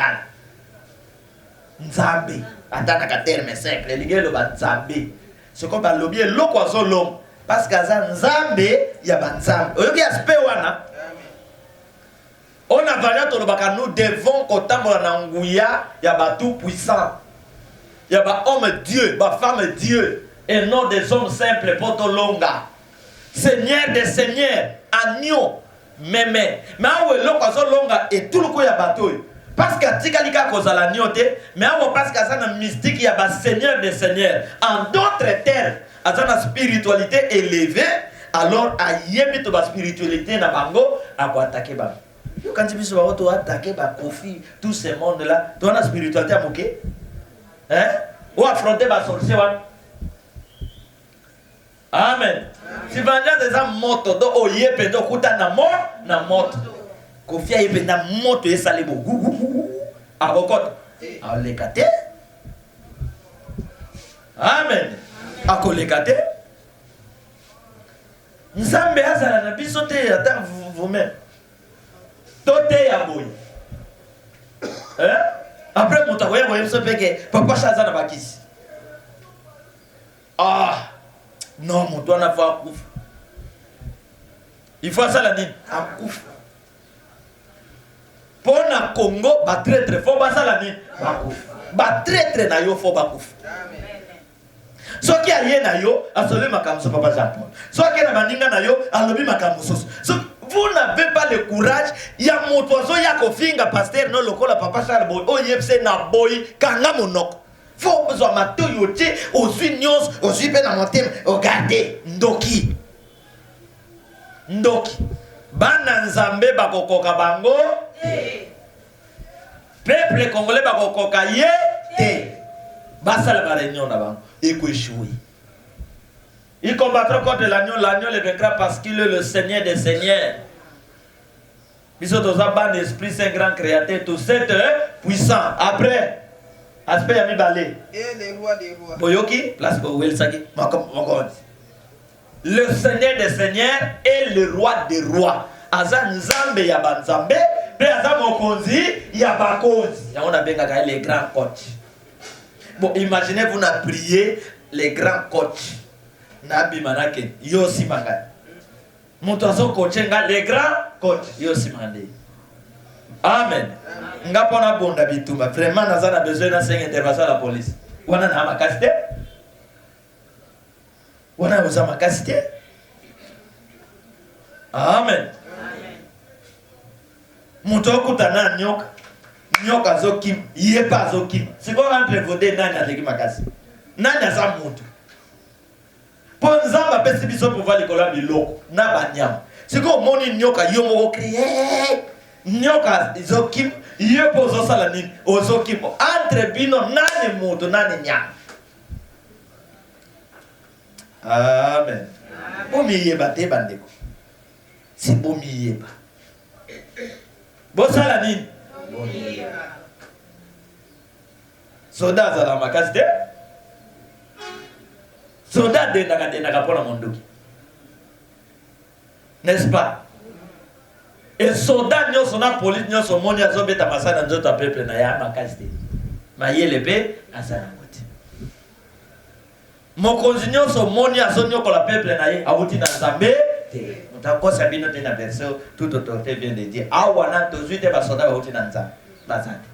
[SPEAKER 3] Nzambe, atana terme simple, il Nzambe. Ce qu'on va lobby, l'okozo long, parce que Nzambe, il y a Nzambe. Oyoki aspect wana. On a valé tout le baka, nous devons qu'autant na nguya, il y a tout puissant. Il y a homme Dieu, femme Dieu, et non des hommes simples, poto longa. Seigneur des seigneurs, agneau, mémé. Mais où est l'okozo longa et tout le coup il y a bateau. Parce que Tikalika cause la nioté, mais parce qu'il y a un mystique, il y a un Seigneur des Seigneurs. En d'autres termes, il y a une spiritualité élevée, alors il y a une spiritualité dans bango, à quoi attaquer bango. Quand tu dis que tu as attaqué Kofi, tout ce monde-là, tu as une spiritualité à moquer. Hein? Ou affronter ma sorcier. Amen. Si vous avez des motos, donc il y a des motos, na moto. Kofi a été na moto et salé beaucoup. A bokot. A lekate. Amen. A kolekate. Nzambe azala na biso te ata vous-même. Tote ya boy. Hein? Après mon tagoya voyez ce que papa chaza na bakisi. Ah. Non, mon doigt n'a pas couf. Il faut ça la dit. A couf. Pour na Congo, ba très très fort ba sala ni ba très très na yo fort ba kouf. So qui a yé na yo asole makamso papa Jean Paul. So qui na baninga na yo alobi makamso. So vous n'avez pas le courage ya motozo ya kofinga pasteur no lokola papa Charles Boy o yepse na boy kanga monoko. Faut besoin mato yote osui nyos osui pe na motem regardez ndoki. Bana nzambe bakokoka bango peuple congolais bakokoka ye te basala ba réunion na bango et ko échouer. Il combattra contre l'agneau le vaincra parce qu'il est le Seigneur des Seigneurs. Biso toza ban esprit saint grand créateur tout cette puissant après aspect ya mi balé
[SPEAKER 4] et le roi des rois.
[SPEAKER 3] Boyoki place ko welsaki makon. Le Seigneur des Seigneurs est le roi des rois. Aza nzambe ya banzambe, pe aza mokonzi ya bakonzi. Ya on a bien les grands coachs. Bon, imaginez vous n'a prié les grands coachs. Nabi manake yosi manga. Montozo coachenga les grands coachs yosi mande. Amen. Ngapona bonda bitumba. Vraiment naza na besoin na 5 intervention à la police. Wana na makasite. Wana uza makasite. Amen. Muto kutana nyoka zokim yepa zokim. C'est quoi entre vous deux nani ateki makasi? Nani aza mutu? Ponza ba pesi biso pouvoir likola biloko na banyama. C'est quoi moni nyoka yomo crier? Nyoka zokim yepo zosala nini? Ozokim entre bino nani mutu nani nyama? Amen. Bomi yeba te bandeko. Si bomi yeba. Bosala nini? Bomi yeba. Soda za la makasi te. Soda de naka pona mondoki. N'est-ce pas? Et soldat nyonso na police nyonso moni azobeta masana nzoto peuple na ya makasi te. Mayele pe asana ngote. Mokonzi nyonso moni azonyokola peuple na ye awuti na Nzambe te. Mutakosa bino te na verset toute autorité vient de dire. Awana tozuite ba soldat awuti na Nzambe. Bazate.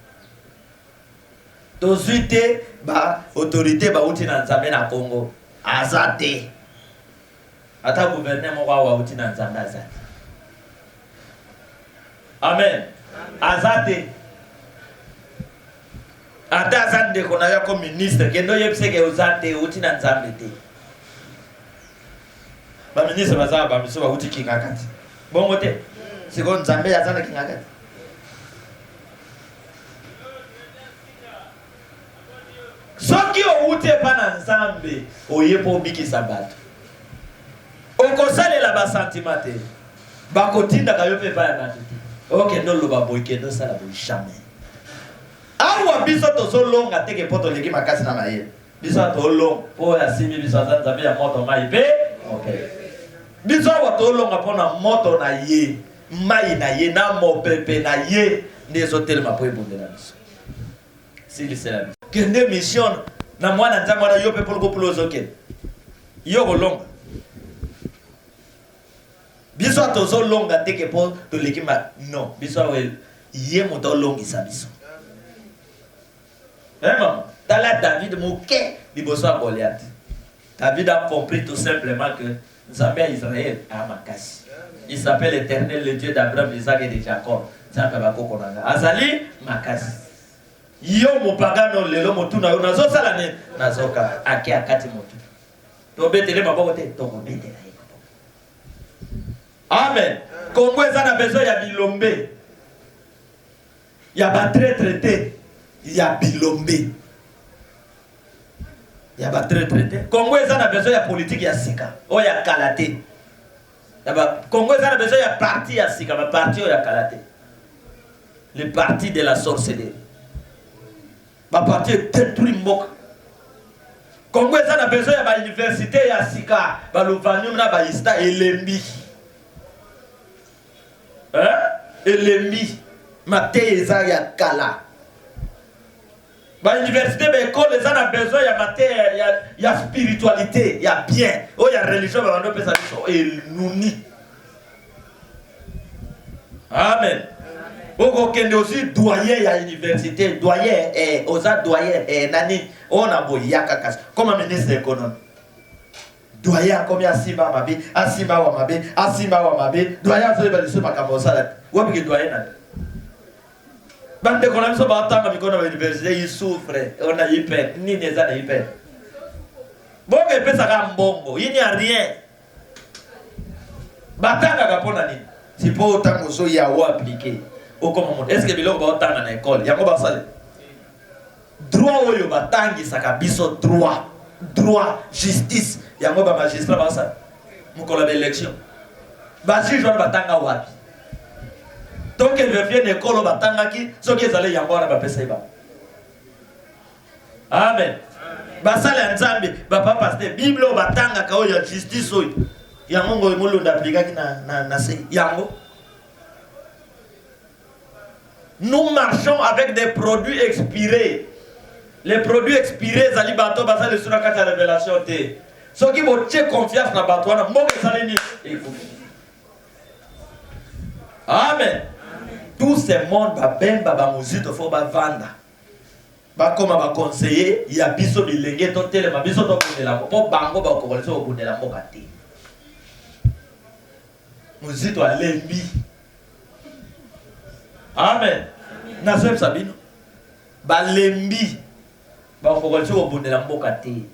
[SPEAKER 3] Tozuite ba autorité ba awuti na Nzambe na Congo. Azate. Ata gouverneur moko awuti na Nzambe azate. Amen. Azate. Ata azande kona ya comme ministre kendo yebse ke uzate uti na Nzambe te. Ba ministre baza ba miso ba uti kingakati. Bongo te. Siko Nzambe yazana kingakati. Soki o uti pa na Nzambe oyepo bikisa bato. Okosalela ba sentiment te. Ba kotinda kayope pa ya bato te. Ok, non lo ba boyke no sala bo jamais. Awa biso to so longa teke poto leki makasi na maye. Biso to long po ya simi biso Nzambe ya moto mai pe. Ok. Biso wa to longa pona moto na ye, mai na ye na mopepe na ye ndezo telema po ebondela biso. Sili sela biso. Kende mission na mwana Nzambe na yo pe polo polozo ken. Yo go longa. Biso atozo longa teke po to leki ma non biso we ye moto longisa biso. Vraiment, dans la David Mouké, liboso a Goliath. David a compris tout simplement que Nzambe à Israël a makasi. Il s'appelle l'Éternel, le Dieu d'Abraham, d'Isaac et de Jacob. Nzambe ba kokonanga. Azali makasi. Yo mopagano lelo motuna yo nazo sala ne nazoka ake akati motu. To betele maboko te to ko betela. Amen. Congo ezana besoin ya bilombe. Ya ba traité. Ya bilombe. Ya ba traité. Congo ezana besoin ya politique ya sika. O ya kalate. Ya ba Congo ezana besoin ya parti ya sika, ba parti o ya kalate. Le parti de la sorcellerie. Ba parti détruit mboka. Congo ezana besoin ya ba université ya sika, ba luvanium na ba ista elembi. Elembi mateza ya kala ba université ba école les a besoin ya matière ya spiritualité ya bien o ya religion ba ndo pesa biso eluni. Amen. Oko kende aussi doyen ya université doyen oza doyen nani ona boyaka kasi comme ministre économique. Doyen combien Simba mabe, Asimba wa mabe, Asimba wa mabe, doyen zo ba liso makambo sala. Wapi ke doyen na. Bande kona biso ba tanga bikona ba université il souffre, on a hyper, ni des années hyper. Bongo pesa ka mbongo, il n'y a rien. Batanga ka pona ni. Si po tango so ya wa appliquer. Au comment est-ce que biloko ba tanga na école, yango ba sala. Droit oyo batangi saka biso droit. Droit, justice, yango ba magistrat ba sa mukolo ba élection ba juge ba batanga wapi donc vérifier l'école batanga ki soki ezale yango na ba pesa iba. Amen. Ba sala Nzambe ba papa pasteur bible batanga ka oyo justice oyo yango ngo mulu ndaplika ki na se yango. Nous marchons avec des produits expirés. Les produits expirés, zali bateau, basa le sura kata révélation te. Ceux qui vont tirer confiance dans bateau, na mboke salini. Amen. Tout ce monde ba bemba ba muzito fo ba vanda. Ba koma ba conseiller, ya biso bilenge to tele ma biso to kundela po bango ba ko kolso kundela mboka te. Muzito alembi. Amen. Na sep sabino. Ba lembi. Bango kolso kundela mboka te.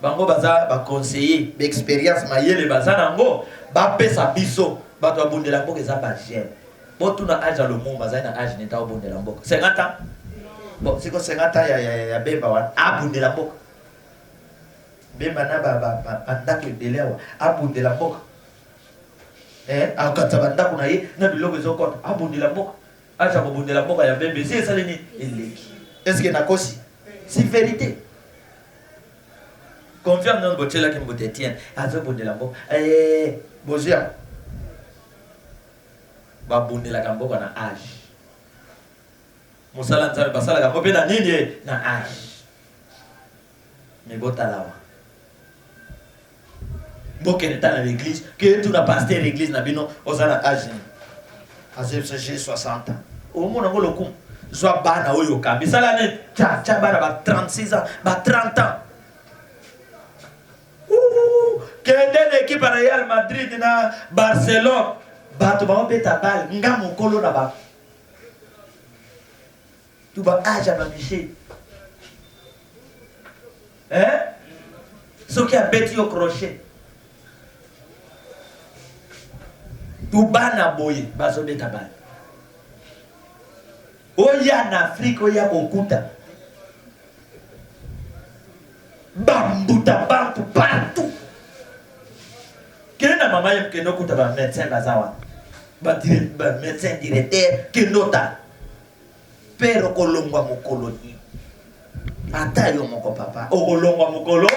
[SPEAKER 3] Bango baza ba conseiller, d'expérience mayele baza nango, ba pesa biso, ba to bundela mboka za ba jeune. Bon tout na âge le monde baza na âge neta bundela mboka. 50 ans. Bon, c'est quoi 50 ans ya bemba wa abundela mboka. Bemba na ba ndako delewa abundela mboka. Akata banda kuna ye na biloko ezokota abundela mboka. Acha bundela mboka ya bembe c'est ça nini eleki. Est-ce que na kosi? C'est vérité. Confiance dans le botela qui me tient. Azo bundela mboka. Bozia. babundelaka mboka na âge mosala nzambe basalaka ngo mpe na nini na âge mais botalawa bokende ta na l'église ke tuna pasteur l'église na bino oza na âge j'ai 60 ans omona ngo lokumu zwa bana oyo kambi sala nini tia bana ba 36 ans ba 30 ans kende l'équipe ya Real Madrid na Barcelone bato baobeta bale nga mokolo na ba tuba âge ya bamiche soki abeti yo crochet tubana boye bazobeta bale oya na Afrique oya kokuta bambuta bantu partout kena mama yem keno kuta ba médecin bazawa ba médecin directeur kenota pero kolongwa mokoloni ata yo moko papa okolongwa mokolo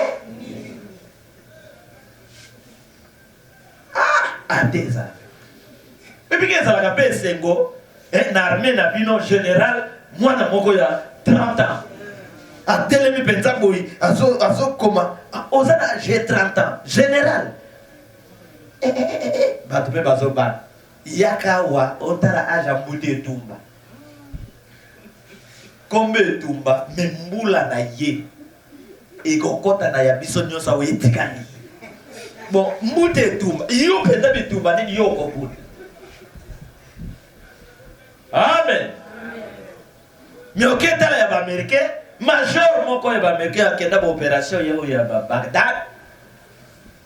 [SPEAKER 3] ateza bibi kezalaka pe esengo na armée na bino général mwana moko ya 30 ans atelemi mpenza boyi azokoma oza na j'ai 30 ans général bato mpe bazobana yaka wa otala age ya mbuti etumba kombe etumba me mbula na ye ekokota na ya biso nyonso awo etikali bon mbuti etumba yo mpenza bitumba nini yo okobuna amen me oketala ya baaméricain major moko ya baaméricain akenda baopération ye oyo ya babagdad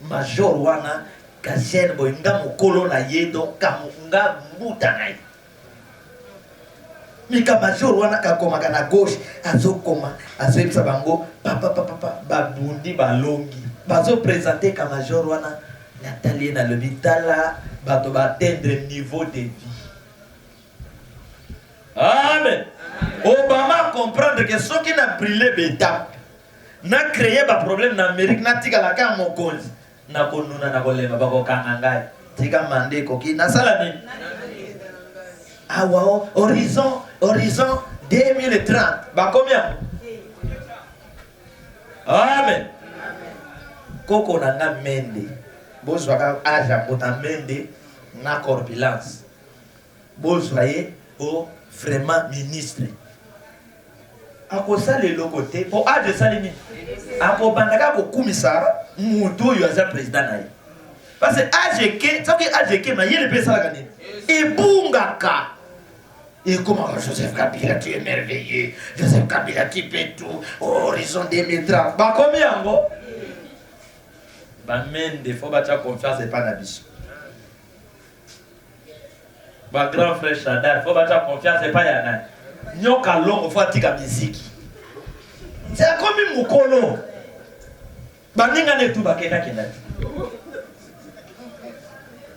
[SPEAKER 3] major wana kasene boy nga mokolo na ye donc nga mbuta na ye mika major wana kakomaka na gauche azokoma azoyebisa bango papa babundi balongi bazopresente ka major wana natali ye na lobi tala bato batendre niveau de vie amen Obama comprendre que ce qui n'a brûlé l'étape n'a créé un problème en Amérique n'a tika la cam mokonzi na konuna na kolema bako kangangai tika mande koki na sala ni awa horizon 2030 ba combien amen koko na nga mende bozwa ka aja kota mende na corpulence bozwa ye o vraiment ministre akosala eloko te po age salimi akobandaka kokumisa mutu oyo aza président na ye parce que age ke soki age ke mayele mpe esalaka nini ebungaka ekomaka Joseph Kabila tu es merveilleux Joseph Kabila tu peux tout horizon 2030 bakomi yango bamende fo batya confiance epa na biso ba grand frère Shadar faut battre confiance et pas yana nyoka longo faut atika musique c'est comme mukolo baninga ne tu bakenda kenda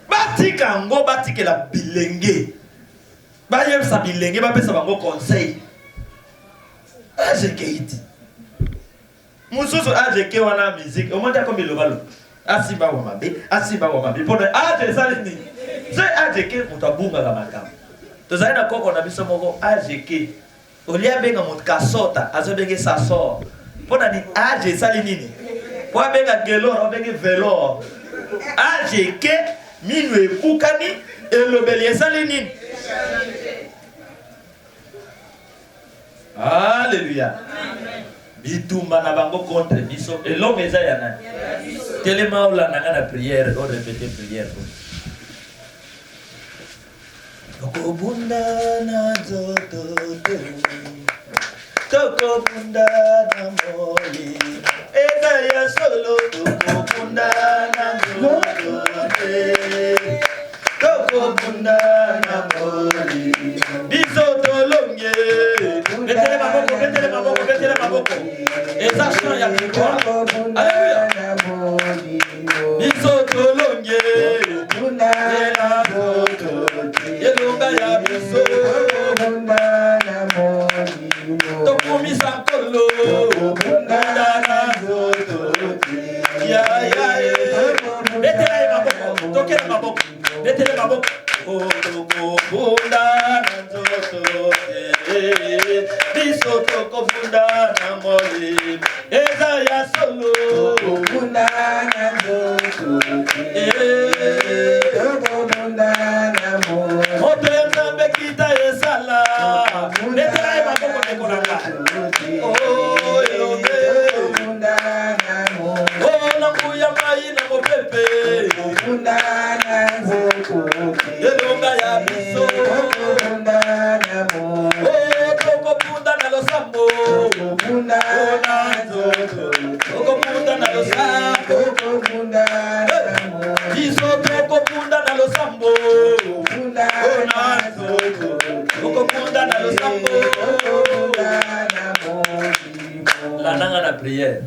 [SPEAKER 3] batika ngo batikela bilenge bayebisa bilenge bapesa bango conseil ajekeiti mususu ajeke wana musique au moins comme le balo asiba wa mabe pona aje salini c'est AGK mutabunga la makam tozali na koko na biso moko AGK olia benga mutkasota azobenge sa sort pona ni AG sali nini kwa benga gelor obenge velor AGK minu ekukani elobeli sali nini Alléluia bitumba na bango contre biso elongo eza ya nani telema olanda na prière on répéter prière Tokobunda na nzoto te Tokobunda na moli Eza ya solo Tokobunda na nzoto te Tokobunda na moli Biso tolonge Betele maboko Eza chant ya kikwa Alléluia Biso tolonge Ela zoto Yelonga ya biso Tokumisa kolo Bundana zoto Ya Betele maboko Tokele maboko Betele maboko prière.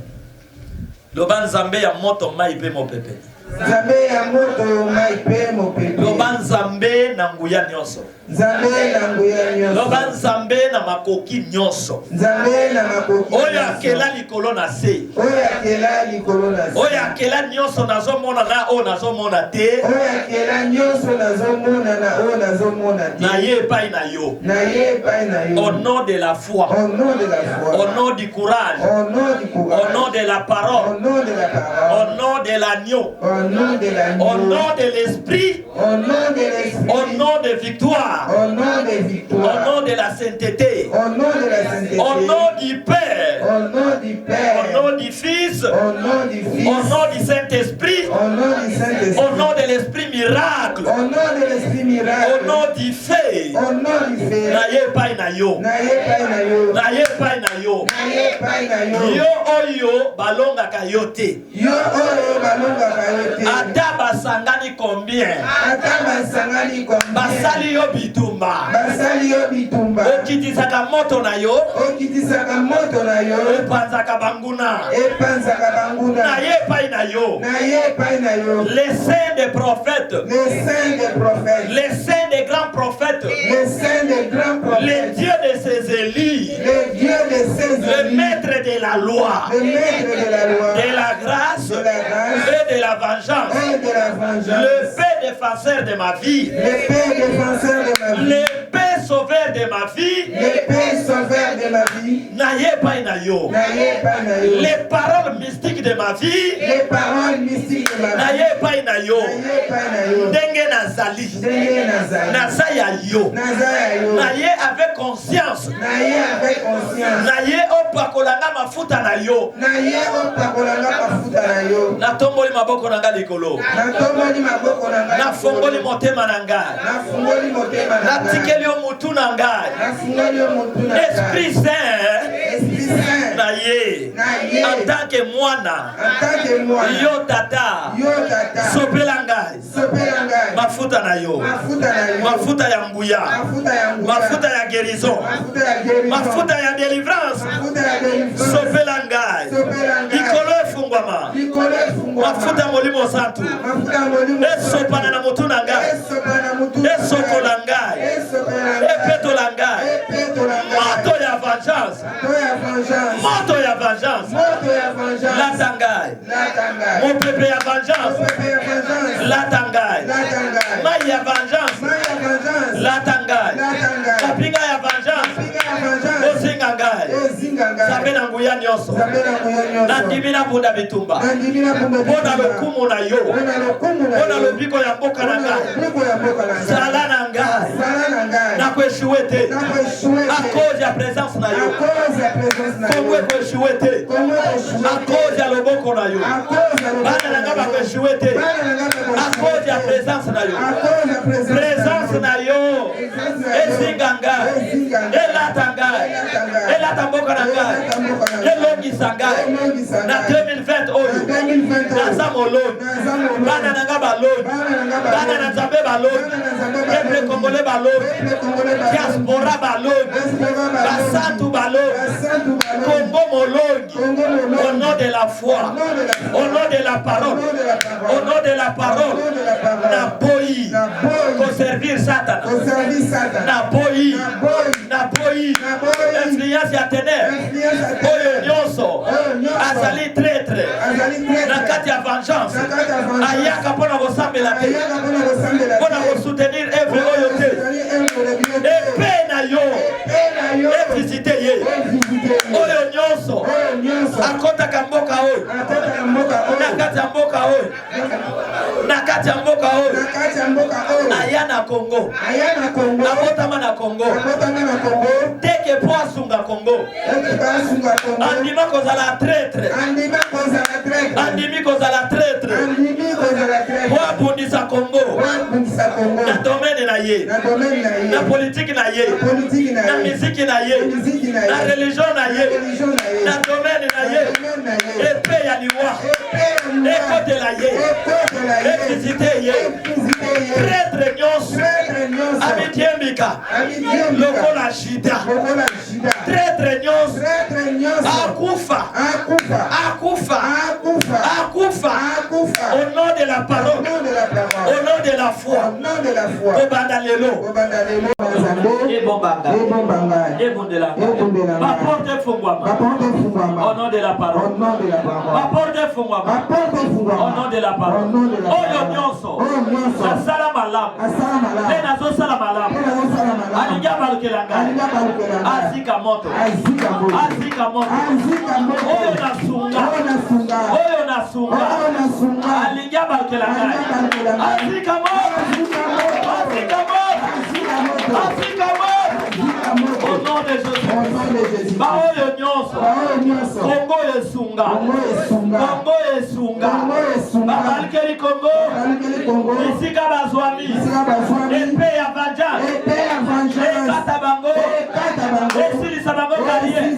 [SPEAKER 3] Loba nzambe ya moto mai pe mopepe.
[SPEAKER 5] Nzambe ya moto mai pe mopepe.
[SPEAKER 3] Loba nzambe na nguya nyonso.
[SPEAKER 5] Nzambe na nguya nyonso.
[SPEAKER 3] Loba nzambe na makoki nyonso.
[SPEAKER 5] Nzambe na makoki.
[SPEAKER 3] Oya kela likolo na se.
[SPEAKER 5] Oya kela likolo na se.
[SPEAKER 3] Oya kela nyonso nazomona na o nazomona te.
[SPEAKER 5] Oya kela nyonso nazomona na o nazomona te.
[SPEAKER 3] Na ye epai na yo.
[SPEAKER 5] Na ye epai na yo.
[SPEAKER 3] Au nom de la foi.
[SPEAKER 5] Au nom de la foi.
[SPEAKER 3] Au nom du courage.
[SPEAKER 5] Au nom du courage.
[SPEAKER 3] Au nom de la parole.
[SPEAKER 5] Au nom de la parole.
[SPEAKER 3] Au nom de l'agneau.
[SPEAKER 5] Au nom de l'agneau.
[SPEAKER 3] Au nom de l'esprit.
[SPEAKER 5] Au nom de l'esprit.
[SPEAKER 3] Au nom de victoire.
[SPEAKER 5] Au nom de victoire.
[SPEAKER 3] Au nom de la sainteté.
[SPEAKER 5] Au nom de la sainteté.
[SPEAKER 3] Au nom du Père.
[SPEAKER 5] Au nom du Père.
[SPEAKER 3] Au nom du Fils.
[SPEAKER 5] Au nom du Fils.
[SPEAKER 3] Au nom du Saint-Esprit.
[SPEAKER 5] Au nom du Saint-Esprit.
[SPEAKER 3] Au nom de l'Esprit miracle.
[SPEAKER 5] Au nom de l'Esprit miracle.
[SPEAKER 3] Au nom du feu.
[SPEAKER 5] Au nom du feu.
[SPEAKER 3] Na ye epai na yo.
[SPEAKER 5] Na ye epai na yo.
[SPEAKER 3] Na ye epai na yo.
[SPEAKER 5] Na ye epai na yo.
[SPEAKER 3] Yo oyo balongaka yo te.
[SPEAKER 5] Yo oyo balongaka yo te.
[SPEAKER 3] Ata basangani combien?
[SPEAKER 5] Ata basangani combien?
[SPEAKER 3] Basali yo bitumba.
[SPEAKER 5] Basali yo bitumba.
[SPEAKER 3] Okitisaka moto na yo.
[SPEAKER 5] Okitisaka moto na yo.
[SPEAKER 3] Epanzaka banguna.
[SPEAKER 5] Epanzaka banguna.
[SPEAKER 3] Na ye epai na yo.
[SPEAKER 5] Na ye epai na yo.
[SPEAKER 3] Les saints des prophètes.
[SPEAKER 5] Les saints des prophètes.
[SPEAKER 3] Les saints des grands prophètes.
[SPEAKER 5] Les saints des grands prophètes.
[SPEAKER 3] Les dieux de ses élus.
[SPEAKER 5] Les dieux de ses
[SPEAKER 3] Le
[SPEAKER 5] élus.
[SPEAKER 3] maître de la loi.
[SPEAKER 5] Le maître de la loi.
[SPEAKER 3] De la grâce.
[SPEAKER 5] De la grâce.
[SPEAKER 3] Et de la vengeance.
[SPEAKER 5] Et de la vengeance.
[SPEAKER 3] Le paix défenseur de ma vie.
[SPEAKER 5] L'épée défenseur de ma vie.
[SPEAKER 3] L'épée sauveur de ma vie.
[SPEAKER 5] L'épée sauveur de ma vie.
[SPEAKER 3] Na ye epai na yo.
[SPEAKER 5] Na ye epai na yo.
[SPEAKER 3] Les paroles mystiques de ma vie.
[SPEAKER 5] Les paroles mystiques de ma
[SPEAKER 3] Na
[SPEAKER 5] vie.
[SPEAKER 3] ye epai na yo.
[SPEAKER 5] Na ye epai na yo.
[SPEAKER 3] Ndenge nazali.
[SPEAKER 5] Ndenge nazali.
[SPEAKER 3] Naza ya yo.
[SPEAKER 5] Naza ya yo.
[SPEAKER 3] Na ye avec conscience.
[SPEAKER 5] Na ye avec conscience.
[SPEAKER 3] Na ye opakolanga mafuta na yo.
[SPEAKER 5] Na ye opakolanga mafuta na yo.
[SPEAKER 3] Natomboli maboko na nga likolo.
[SPEAKER 5] Natomboli maboko na nga.
[SPEAKER 3] Nafongoli motema na ngai.
[SPEAKER 5] Nafungoli motema na ngai.
[SPEAKER 3] Natikeli yo mutu na ngai.
[SPEAKER 5] Nafungoli yo mutu na ngai.
[SPEAKER 3] Esprit Saint.
[SPEAKER 5] Esprit Saint.
[SPEAKER 3] Na ye.
[SPEAKER 5] Na ye.
[SPEAKER 3] En tant que mwana.
[SPEAKER 5] En tant que mwana.
[SPEAKER 3] Yo tata.
[SPEAKER 5] Yo tata.
[SPEAKER 3] Sopela ngai.
[SPEAKER 5] Sopela ngai.
[SPEAKER 3] Mafuta na yo.
[SPEAKER 5] Mafuta na yo.
[SPEAKER 3] Mafuta ya nguya.
[SPEAKER 5] Mafuta ya nguya.
[SPEAKER 3] Mafuta ya guérison.
[SPEAKER 5] Mafuta ya guérison.
[SPEAKER 3] Mafuta ya délivrance.
[SPEAKER 5] Mafuta ya délivrance.
[SPEAKER 3] Sopela ngai.
[SPEAKER 5] Sopela ngai.
[SPEAKER 3] Likolo efungwama.
[SPEAKER 5] Likolo efungwama.
[SPEAKER 3] Mafuta ya molimo santu.
[SPEAKER 5] Mafuta ya molimo santu.
[SPEAKER 3] Esopana na mutu na ngai.
[SPEAKER 5] Esopana mutu na ngai.
[SPEAKER 3] Esokola ngai.
[SPEAKER 5] Esokola ngai.
[SPEAKER 3] Epetola ngai.
[SPEAKER 5] Epetola ngai.
[SPEAKER 3] Moto ya vengeance.
[SPEAKER 5] Moto ya vengeance.
[SPEAKER 3] Moto ya vengeance.
[SPEAKER 5] Moto ya vengeance.
[SPEAKER 3] Lata ngai.
[SPEAKER 5] Lata ngai.
[SPEAKER 3] Mopepe ya vengeance.
[SPEAKER 5] Mopepe ya vengeance.
[SPEAKER 3] Lata ngai.
[SPEAKER 5] Lata ngai.
[SPEAKER 3] Mai ya vengeance.
[SPEAKER 5] Mai ya vengeance.
[SPEAKER 3] Lata ngai.
[SPEAKER 5] Lata ngai.
[SPEAKER 3] Kapinga ya vengeance.
[SPEAKER 5] Kapinga ya vengeance.
[SPEAKER 3] Ozinga ngai.
[SPEAKER 5] Ozinga ngai.
[SPEAKER 3] Sabe na nguya nyonso.
[SPEAKER 5] Sabe na nguya nyonso.
[SPEAKER 3] Nandimi na bunda bitumba.
[SPEAKER 5] Nandimi na bunda bitumba.
[SPEAKER 3] Mpona lokumu na yo.
[SPEAKER 5] Mpona lokumu na yo.
[SPEAKER 3] Mpona lobiko ya mboka na ngai.
[SPEAKER 5] Lobiko ya mboka na ngai.
[SPEAKER 3] Zala na ngai.
[SPEAKER 5] Zala na ngai.
[SPEAKER 3] Nakoeshuwe te.
[SPEAKER 5] Nakoeshuwe te.
[SPEAKER 3] À cause ya présence na yo.
[SPEAKER 5] À cause ya présence na yo.
[SPEAKER 3] Kongo ekoeshuwe te.
[SPEAKER 5] Kongo ekoeshuwe te.
[SPEAKER 3] À cause ya loboko na yo.
[SPEAKER 5] À cause ya loboko na yo.
[SPEAKER 3] Bana na ngai bakoeshuwe te.
[SPEAKER 5] Bana na ngai bakoeshuwe te.
[SPEAKER 3] À cause ya présence na yo.
[SPEAKER 5] À cause ya présence na yo.
[SPEAKER 3] Présence na yo. Ezinga ngai.
[SPEAKER 5] Ezinga ngai.
[SPEAKER 3] Elata ngai. Elata mboka na ngai. Elongisa ngai. Na 2020 oyo. Naza moloni. Bana na ngai baloni. Bana na nzambe baloni. Peuple congolais baloni. Diaspora baloni. Basantu baloni. Congo molongi. Au nom de la foi. Au nom de la parole. Au nom de la parole. Na boyi. Conservir Satan. Na boyi. Na boyi. Influence ya ténèbres. Oyo nyonso. Azali traître. Na kati ya vengeance. Ayaka mpona kosambela te. Mpona kosoutenir œuvre oyo te. Epe na yo. Evisite ye. Oyo nyonso. Akotaka mboka oyo. Na kati ya mboka oyo. Na kati ya mboka oyo. Aya na Congo. Abotama na Congo. Teke po asunga Congo. Andima kozala traître. Andimi kozala traître. Po abundisa Congo. Na domaine na ye. Na politique na ye. Na musique na ye. Na religion na ye. Na domaine na ye. Epe ya liwa. Ekote la ye. Evisite ye. Traître nyonso. Amitiembika. Lokola shida. Traître nyonso. Akufa. Akufa. Au nom de la parole. Au nom de la foi. Obandalelo. Et Bombanga. Et Bondela. Ma porte est Fungwama. Au nom de la parole. Ma porte est Fungwama. Au nom de la parole. Oh Nyonso. La Salamalam. Lenazo Salamalam. Alinga Balukelanga. Azika Moto. Azika Moto. Oyo Nasunga. Oyo Nasunga. Alinga Balukelanga. Azika Moto. Azika Moto. Azika Moto. Au nom de Jésus. Baoyo Nyonso. Congo Esunga. Congo Esunga. Babalikeli Congo. Isika Bazwami. Épée à vengeance. Ekata Bango. Esilisa Bango carrière.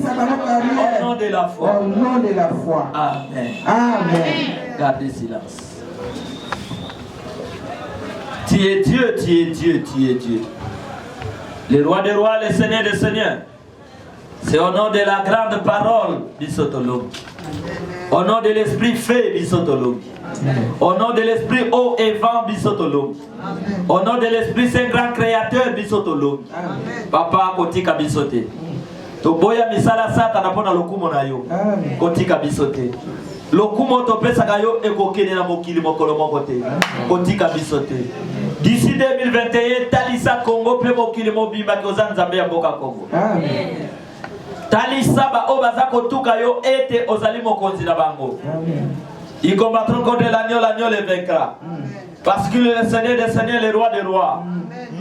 [SPEAKER 3] Au nom de la foi. Amen. Gardez silence. Tu es Dieu, tu es Dieu, tu es Dieu. Le roi des rois, le seigneur des seigneurs. C'est au nom de la grande parole, Bisotologue. Au nom de l'esprit fait, Bisotologue. Au nom de l'esprit eau et vent, Bisotologue. Au nom de l'esprit saint grand créateur, Bisotologue. Papa, kotika bisote. Toboya misala sata na pona lokumo na yo. Kotika bisote. Lokumo to pesa kayo ekokene na mokili mokolo mokote. Kotika bisote. D'ici 2021, Talisa Congo pe mokili mobimba kozan Nzambe ya mboka Congo. Amen. Talisa ba obaza kotuka yo ete ozali mokonzi na bango. Amen. Ils combattront contre l'agneau les vaincra. Parce que le Seigneur des Seigneurs, le roi des rois.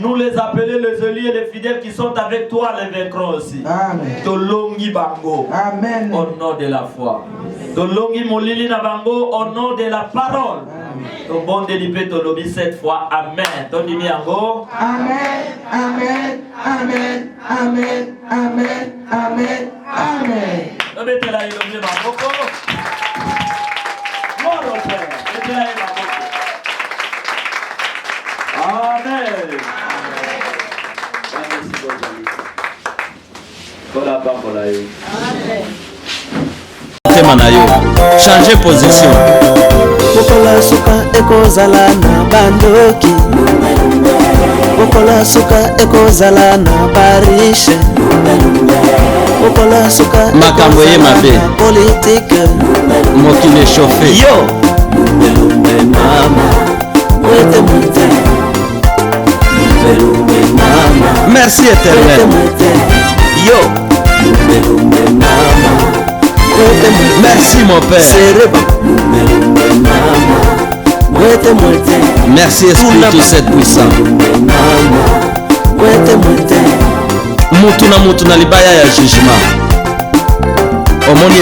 [SPEAKER 3] Nous les appelés, les élus et les fidèles qui sont avec toi, les vaincront aussi. Amen. Tolongi bango. Amen. Au nom de la foi. Tolongi molili na bango au nom de la parole. Ton bon délibé tolobi cette fois. Amen. Ton dimi ango. Amen. Amen. Amen. Amen. Amen. Amen. Amen. Mettez la illuminée bango. Moro Père. Mettez la illuminée bango. Amen.
[SPEAKER 1] Changer position.
[SPEAKER 2] Bokola suka ekozala na bandoki. Bokola suka ekozala na barishe. Bokola suka
[SPEAKER 1] makambo ye mabe.
[SPEAKER 2] Politique.
[SPEAKER 1] Mokine chauffé.
[SPEAKER 2] Yo. Mama.
[SPEAKER 1] Merci éternel.
[SPEAKER 2] Yo.
[SPEAKER 1] Merci mon Père. Merci Esprit tout cette puissant. Mutuna libaya ya jugement. Omoni